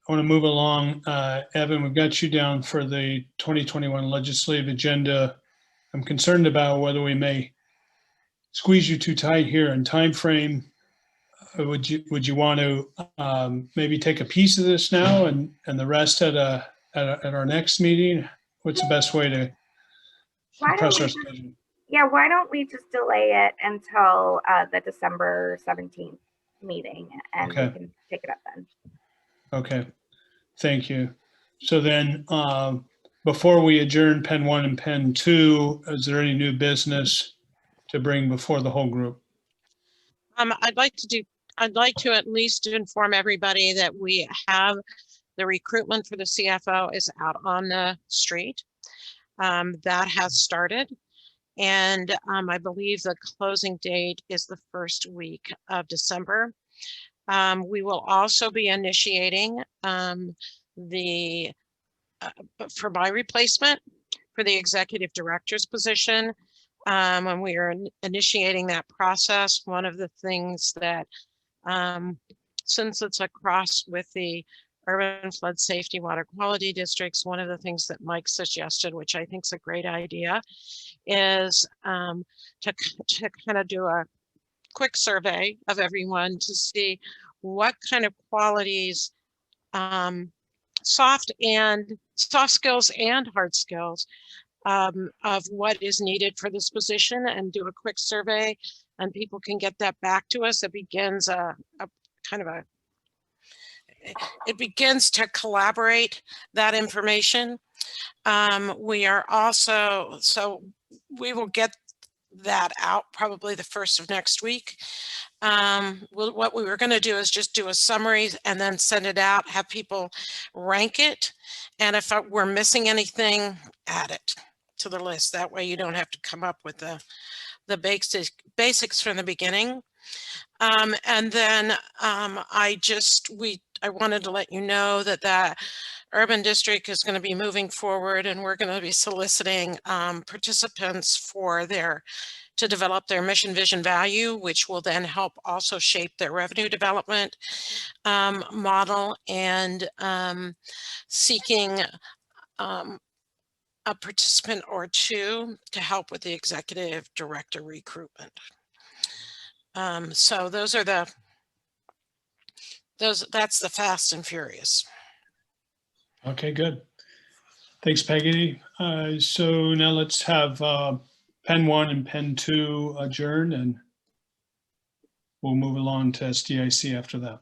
Speaker 1: want to move along. Evan, we've got you down for the 2021 legislative agenda. I'm concerned about whether we may squeeze you too tight here in time frame. would you want to maybe take a piece of this now and the rest at our next meeting? What's the best way to
Speaker 16: Why don't
Speaker 1: compress
Speaker 16: we
Speaker 1: our
Speaker 16: just-
Speaker 1: schedule?
Speaker 16: Yeah, why don't we just delay it until the December 17th meeting and we
Speaker 1: Okay.
Speaker 16: can pick it up then.
Speaker 1: Okay, thank you. So then, before we adjourn Pen 1 and Pen 2, is there any new business to bring before the whole group?
Speaker 17: I'd like to at least inform everybody that we have the recruitment for the CFO is out on the street. That has started. And I believe the closing date is the first week of December. We will also be initiating for my replacement for the executive director's position. When we are initiating that process, one of the things that, since it's across with the urban flood safety water quality districts, one of the things that Mike suggested, which I think is a great idea, is to kind of do a quick survey of everyone to see what kind of qualities, soft skills and hard skills of what is needed for this position, and do a quick survey, and people can get that back to us. It begins it begins to collaborate that information. We are also, so we will get that out probably the first of next week. What we were going to do is just do a summary and then send it out, have people rank it. And if we're missing anything, add it to the list. That way you don't have to come up with the basics from the beginning. And then I wanted to let you know that urban district is going to be moving forward, and we're going to be soliciting participants to develop their mission, vision, value, which will then help also shape their revenue development model, and seeking a participant or two to help with the executive director recruitment. So that's the fast and furious.
Speaker 1: Okay, good. Thanks, Peggy. So now let's have Pen 1 and Pen 2 adjourned, and we'll move along to SDIC after that.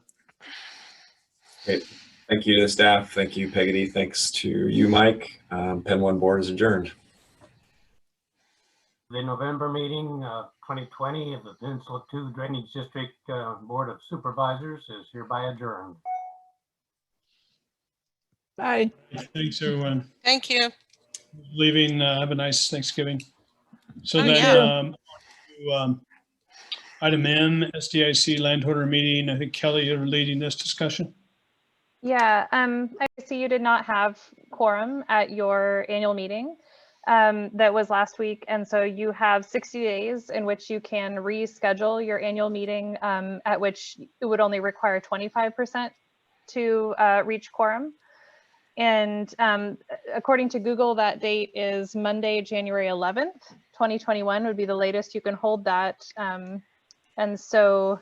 Speaker 9: Great. Thank you to the staff. Thank you, Peggy. Thanks to you, Mike. Pen 1 board is adjourned.
Speaker 18: The November meeting 2020 of the Peninsula 2 Drainage District Board of Supervisors is hereby adjourned.
Speaker 8: Bye.
Speaker 1: Thanks, everyone.
Speaker 17: Thank you.
Speaker 1: Leaving, have a nice Thanksgiving. So
Speaker 17: Oh,
Speaker 1: then, item M, SDIC landholder meeting. I think Kelly, you're leading this discussion.
Speaker 12: Yeah, I see you did not have quorum at your annual meeting that was last week. And so you have 60 days in which you can reschedule your annual meeting at which it would only require 25% to reach quorum. And according to Google, that date is Monday, January 11th, 2021 would be the latest you can hold that. And so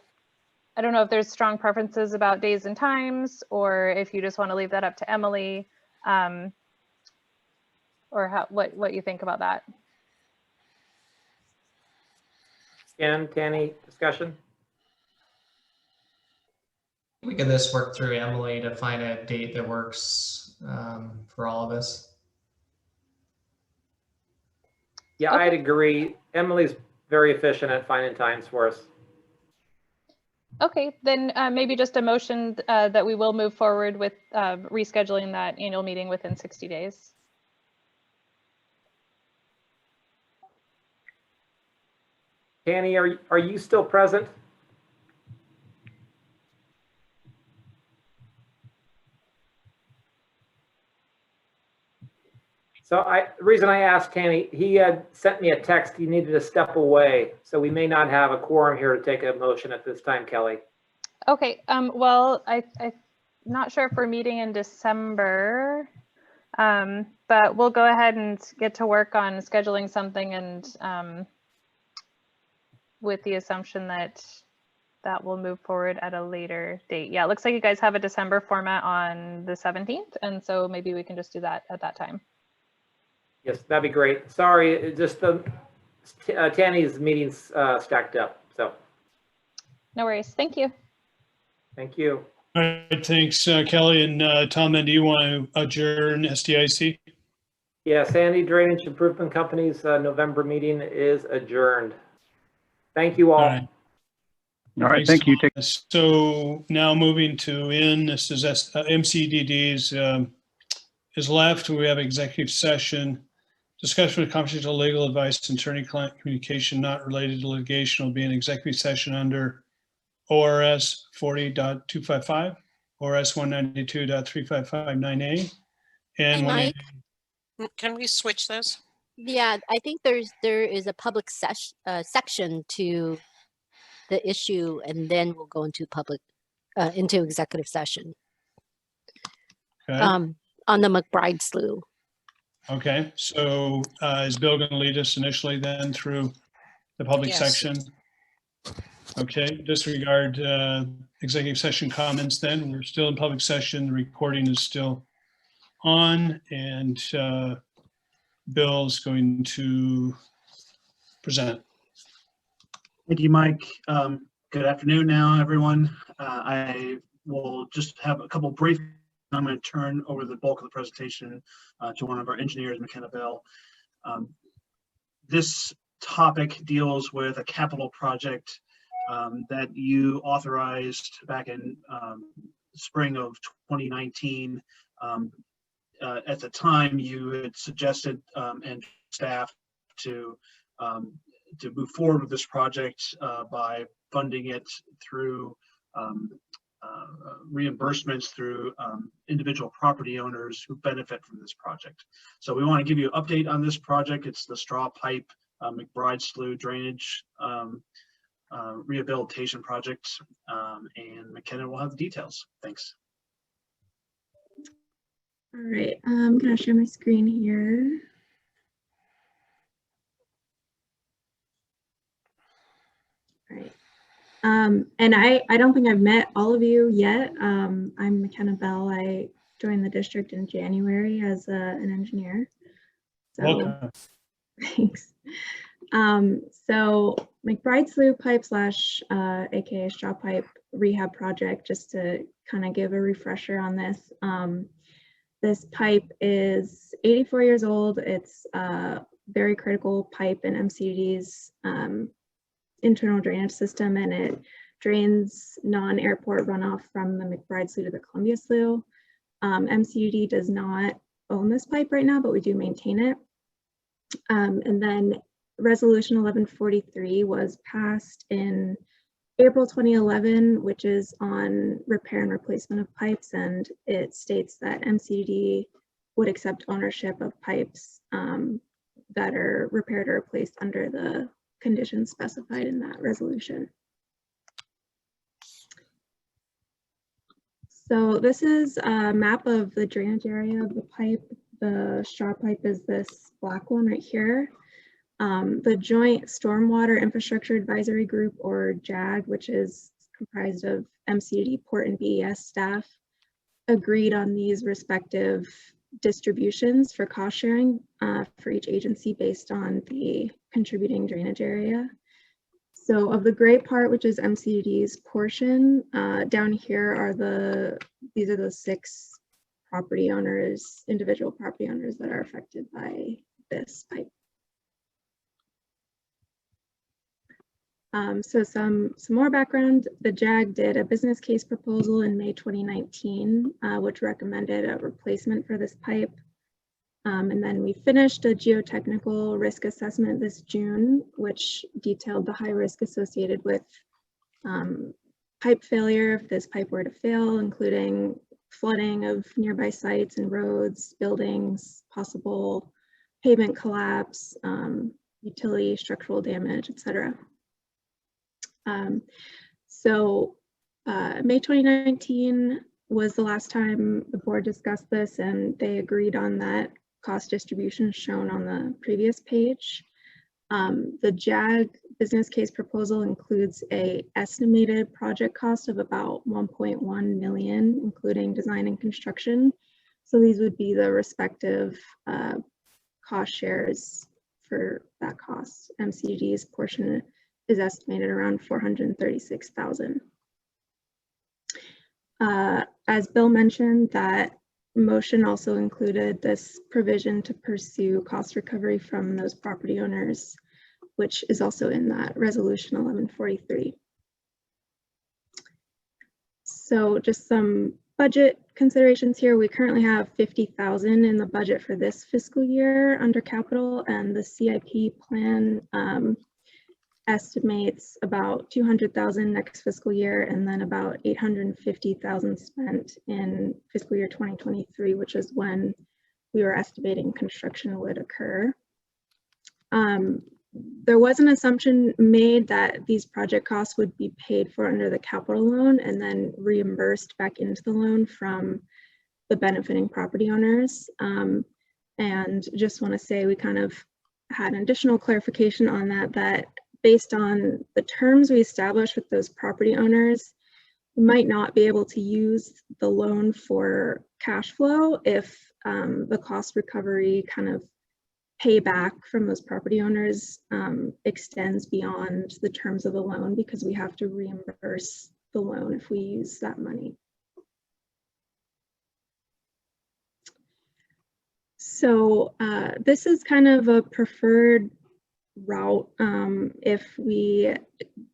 Speaker 12: I don't know if there's strong preferences about days and times, or if you just want to leave that up to Emily, or what you think about that.
Speaker 4: Ken, Tanny, discussion?
Speaker 2: We can just work through Emily to find a date that works for all of us.
Speaker 4: Yeah, I'd agree. Emily's very efficient at finding times for us.
Speaker 12: Okay, then maybe just a motion that we will move forward with rescheduling that annual meeting within 60 days.
Speaker 4: Tanny, are you still present? So the reason I asked Tanny, he had sent me a text, he needed to step away. So we may not have a quorum here to take a motion at this time, Kelly.
Speaker 12: Okay, well, I'm not sure if we're meeting in December, but we'll go ahead and get to work on scheduling something, and with the assumption that that will move forward at a later date. Yeah, it looks like you guys have a December format on the 17th, and so maybe we can just do that at that time.
Speaker 4: Yes, that'd be great. Sorry, it just Tanny's meetings stacked up, so.
Speaker 12: No worries. Thank you.
Speaker 4: Thank you.
Speaker 1: All right, thanks, Kelly. And Tom, then do you want to adjourn SDIC?
Speaker 4: Yeah, Sandy Drainage Improvement Company's November meeting is adjourned. Thank you all.
Speaker 1: All right.
Speaker 6: All right, thank you.
Speaker 1: So now moving to this is MCDD's is left. We have executive session. Discussion with confidential legal advice and attorney-client communication not related to litigation will be an executive session under ORS 40.255, ORS 192.3559A. And
Speaker 17: Hey,
Speaker 1: when
Speaker 17: Mike, can we switch those?
Speaker 20: Yeah, I think there is a public section to the issue, and then we'll go into into executive session.
Speaker 1: Okay.
Speaker 20: On the McBride Slough.
Speaker 1: Okay, so is Bill going to lead us initially then through the public
Speaker 17: Yes.
Speaker 1: section? Okay, disregard executive session comments then. We're still in public session. The recording is still on, and Bill's going to present.
Speaker 22: Thank you, Mike. Good afternoon now, everyone. I will just have a couple brief. I'm going to turn over the bulk of the presentation to one of our engineers, McKenna Bell. This topic deals with a capital project that you authorized back in spring of 2019. At the time, you had suggested and staff to move forward with this project by funding it through reimbursements through individual property owners who benefit from this project. So we want to give you an update on this project. It's the straw pipe McBride Slough drainage rehabilitation project, and McKenna will have the details. Thanks.
Speaker 23: All right, I'm gonna share my screen here. All right. And I don't think I've met all of you yet. I'm McKenna Bell. I joined the district in January as an engineer. So,
Speaker 1: welcome.
Speaker 23: Thanks. So McBride Slough pipe / AKA straw pipe rehab project, just to kind of give a refresher on this. This pipe is 84 years old. It's a very critical pipe in MCD's internal drainage system, and it drains non-airport runoff from the McBride Slough to the Columbia Slough. MCD does not own this pipe right now, but we do maintain it. And then Resolution 1143 was passed in April 2011, which is on repair and replacement of pipes, and it states that MCD would accept ownership of pipes that are repaired or replaced under the conditions specified in that resolution. So this is a map of the drainage area of the pipe. The straw pipe is this black one right here. The Joint Stormwater Infrastructure Advisory Group, or JAG, which is comprised of MCD, Port, and BES staff, agreed on these respective distributions for cost sharing for each agency based on the contributing drainage area. So of the gray part, which is MCD's portion, down here are these are the 6 property owners, individual property owners that are affected by this pipe. So some more background. The JAG did a business case proposal in May 2019, which recommended a replacement for this pipe. And then we finished a geotechnical risk assessment this June, which detailed the high risk associated with pipe failure if this pipe were to fail, including flooding of nearby sites and roads, buildings, possible pavement collapse, utility structural damage, etc. May 2019 was the last time the board discussed this, and they agreed on that cost distribution shown on the previous page. The JAG business case proposal includes a estimated project cost of about 1.1 million, including design and construction. So these would be the respective cost shares for that cost. MCG's portion is estimated around 436,000. As Bill mentioned, that motion also included this provision to pursue cost recovery from those property owners, which is also in that resolution 1143. So just some budget considerations here. We currently have 50,000 in the budget for this fiscal year under capital, and the CIP plan estimates about 200,000 next fiscal year, and then about 850,000 spent in fiscal year 2023, which is when we were estimating construction would occur. There was an assumption made that these project costs would be paid for under the capital loan and then reimbursed back into the loan from the benefiting property owners. And just want to say we kind of had an additional clarification on that, that based on the terms we established with those property owners, we might not be able to use the loan for cash flow if the cost recovery kind of payback from those property owners extends beyond the terms of the loan, because we have to reimburse the loan if we use that money. So this is kind of a preferred route if we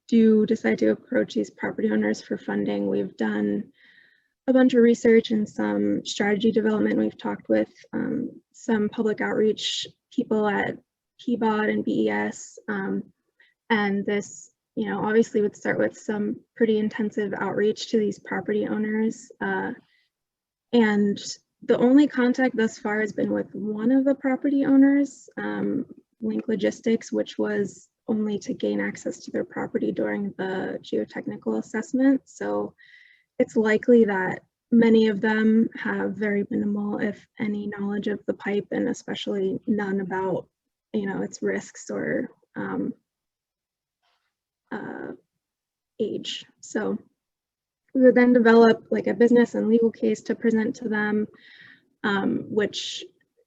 Speaker 23: do decide to approach these property owners for funding. We've done a bunch of research and some strategy development. We've talked with some public outreach people at PBOD and BES, and this, you know, obviously would start with some pretty intensive outreach to these property owners, and the only contact thus far has been with one of the property owners, Link Logistics, which was only to gain access to their property during the geotechnical assessment. So it's likely that many of them have very minimal, if any, knowledge of the pipe, and especially none about, you know, its risks or age. So we would then develop like a business and legal case to present to them, which,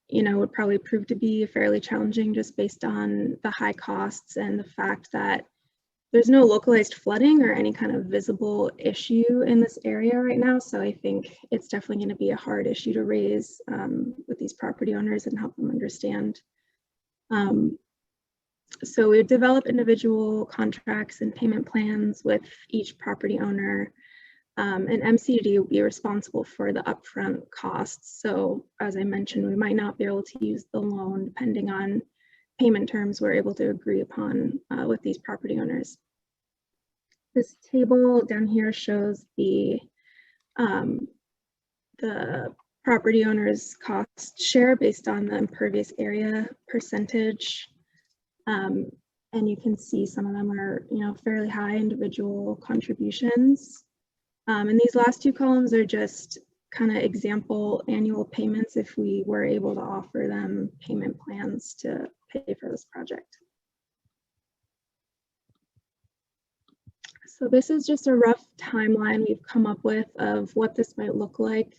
Speaker 23: you know, would probably prove to be fairly challenging just based on the high costs and the fact that there's no localized flooding or any kind of visible issue in this area right now. So I think it's definitely going to be a hard issue to raise with these property owners and help them understand. So we would develop individual contracts and payment plans with each property owner. And MCD will be responsible for the upfront costs. So as I mentioned, we might not be able to use the loan depending on payment terms we're able to agree upon with these property owners. This table down here shows the property owner's cost share based on the impervious area percentage. And you can see some of them are, you know, fairly high individual contributions. And these last two columns are just kind of example annual payments if we were able to offer them payment plans to pay for this project. So this is just a rough timeline we've come up with of what this might look like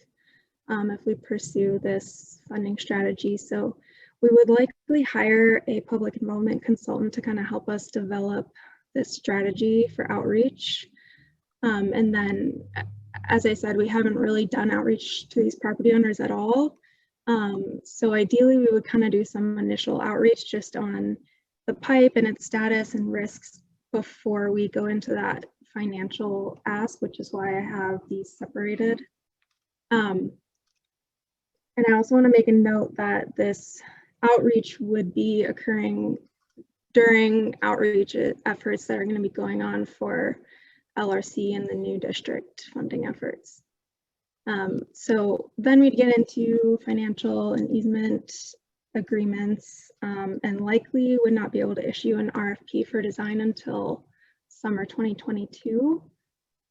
Speaker 23: if we pursue this funding strategy. So we would likely hire a public involvement consultant to kind of help us develop this strategy for outreach. And then, as I said, we haven't really done outreach to these property owners at all. So ideally, we would kind of do some initial outreach just on the pipe and its status and risks before we go into that financial ask, which is why I have these separated. And I also want to make a note that this outreach would be occurring during outreach efforts that are going to be going on for LRC and the new district funding efforts. So then we'd get into financial and easement agreements, and likely would not be able to issue an RFP for design until summer 2022,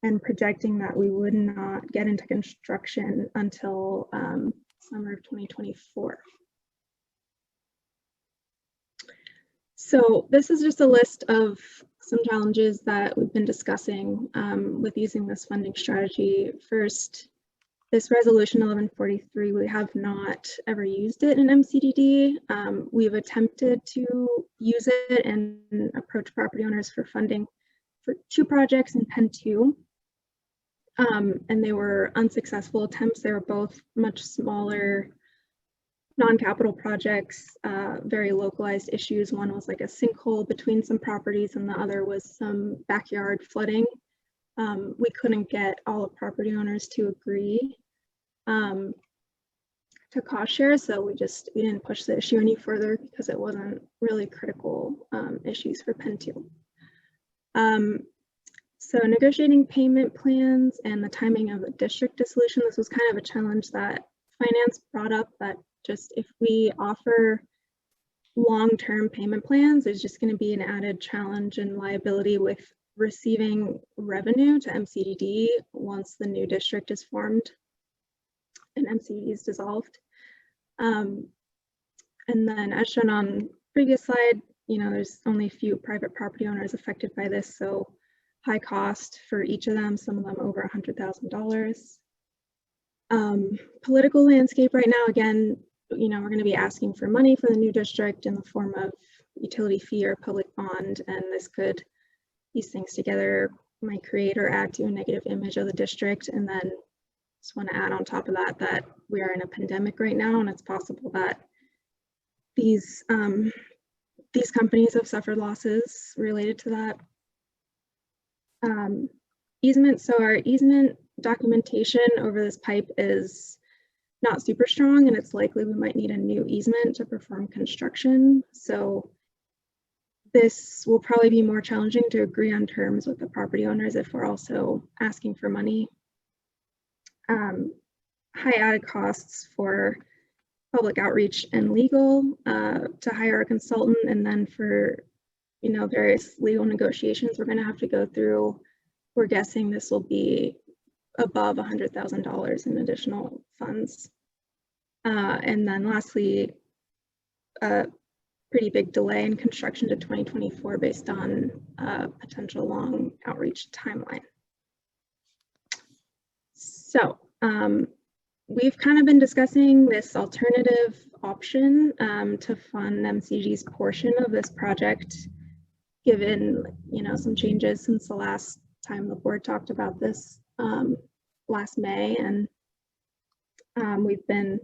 Speaker 23: and projecting that we would not get into construction until summer of 2024. So this is just a list of some challenges that we've been discussing with using this funding strategy. First, this resolution 1143, we have not ever used it in MCDD. We've attempted to use it and approach property owners for funding for 2 projects in Penn 2. And they were unsuccessful attempts. They were both much smaller non-capital projects, very localized issues. One was like a sinkhole between some properties and the other was some backyard flooding. We couldn't get all the property owners to agree to cost share, so we didn't push the issue any further because it wasn't really critical issues for Penn 2. So negotiating payment plans and the timing of the district dissolution, this was kind of a challenge that finance brought up, that just if we offer long-term payment plans, there's just going to be an added challenge and liability with receiving revenue to MCDD once the new district is formed and MCDD is dissolved. And then as shown on previous slide, there's only a few private property owners affected by this, so high cost for each of them, some of them over $100,000. Political landscape right now, again, we're going to be asking for money for the new district in the form of utility fee or public bond, and these things together might create or add to a negative image of the district. And then just want to add on top of that, that we are in a pandemic right now, and it's possible that these companies have suffered losses related to that. Easement, so our easement documentation over this pipe is not super strong, and it's likely we might need a new easement to perform construction. So this will probably be more challenging to agree on terms with the property owners if we're also asking for money. High added costs for public outreach and legal to hire a consultant, and then for various legal negotiations we're going to have to go through. We're guessing this will be above $100,000 in additional funds. And then lastly, a pretty big delay in construction to 2024 based on potential long outreach timeline. So we've kind of been discussing this alternative option to fund MCD's portion of this project, given some changes since the last time the board talked about this last May, and we've been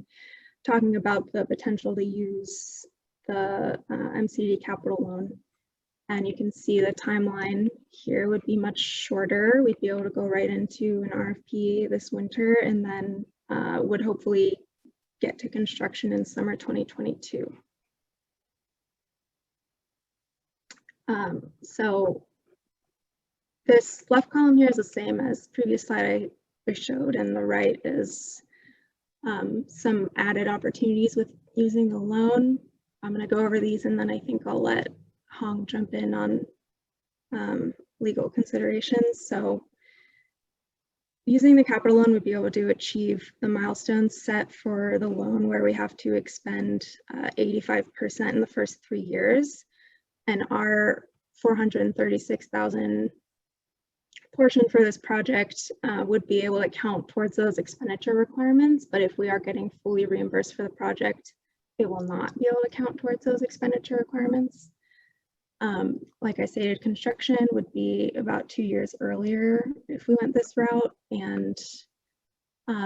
Speaker 23: talking about the potential to use the MCD capital loan, and you can see the timeline here would be much shorter. We'd be able to go right into an RFP this winter, and then would hopefully get to construction in summer 2022. So this left column here is the same as previous slide I showed, and the right is some added opportunities with using the loan. I'm going to go over these, and then I think I'll let Hong jump in on legal considerations. So using the capital loan would be able to achieve the milestones set for the loan, where we have to expend 85% in the first 3 years, and our $436,000 portion for this project would be able to count towards those expenditure requirements. But if we are getting fully reimbursed for the project, it will not be able to count towards those expenditure requirements. Like I stated, construction would be about 2 years earlier if we went this route, and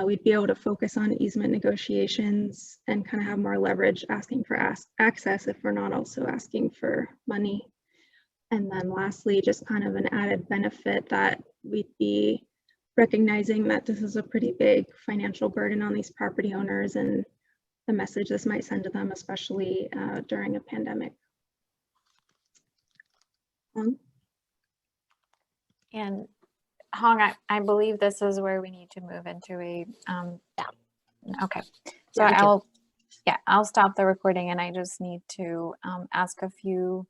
Speaker 23: we'd be able to focus on easement negotiations and kind of have more leverage asking for access if we're not also asking for money. And then lastly, just kind of an added benefit that we'd be recognizing that this is a pretty big financial burden on these property owners, and the message this might send to them, especially during a pandemic.
Speaker 21: And Hong, I believe this is where we need to move into a, okay. So I'll stop the recording, and I just need to ask a few.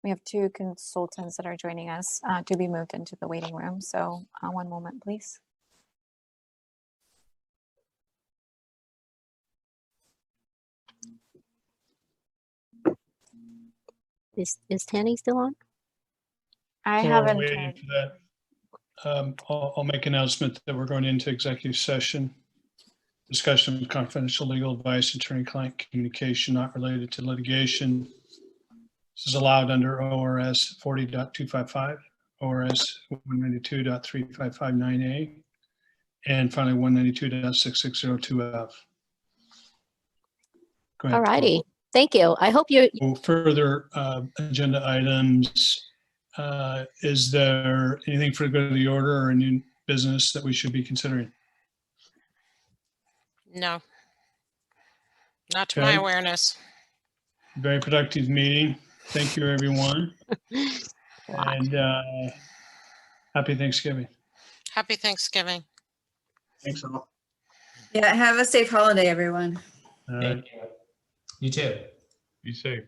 Speaker 21: We have 2 consultants that are joining us to be moved into the waiting room. So one moment, please.
Speaker 20: Is Tanny still on?
Speaker 21: I
Speaker 1: While we're
Speaker 21: haven't.
Speaker 1: waiting for that, I'll make announcement that we're going into executive session. Discussion of confidential legal advice, attorney-client communication not related to litigation. This is allowed under ORS 40.255, ORS 192.3559A, and finally 192.6602F. Go ahead.
Speaker 20: All righty. Thank you. I hope you.
Speaker 1: Further agenda items. Is there anything for the good of the order or any business that we should be considering?
Speaker 17: No, not to my
Speaker 1: Okay.
Speaker 17: awareness.
Speaker 1: Very productive meeting. Thank you, everyone. And happy Thanksgiving.
Speaker 17: Happy Thanksgiving.
Speaker 22: Thanks all.
Speaker 19: Yeah, have a safe holiday, everyone.
Speaker 1: All right.
Speaker 2: Thank you. You too.
Speaker 3: Be safe.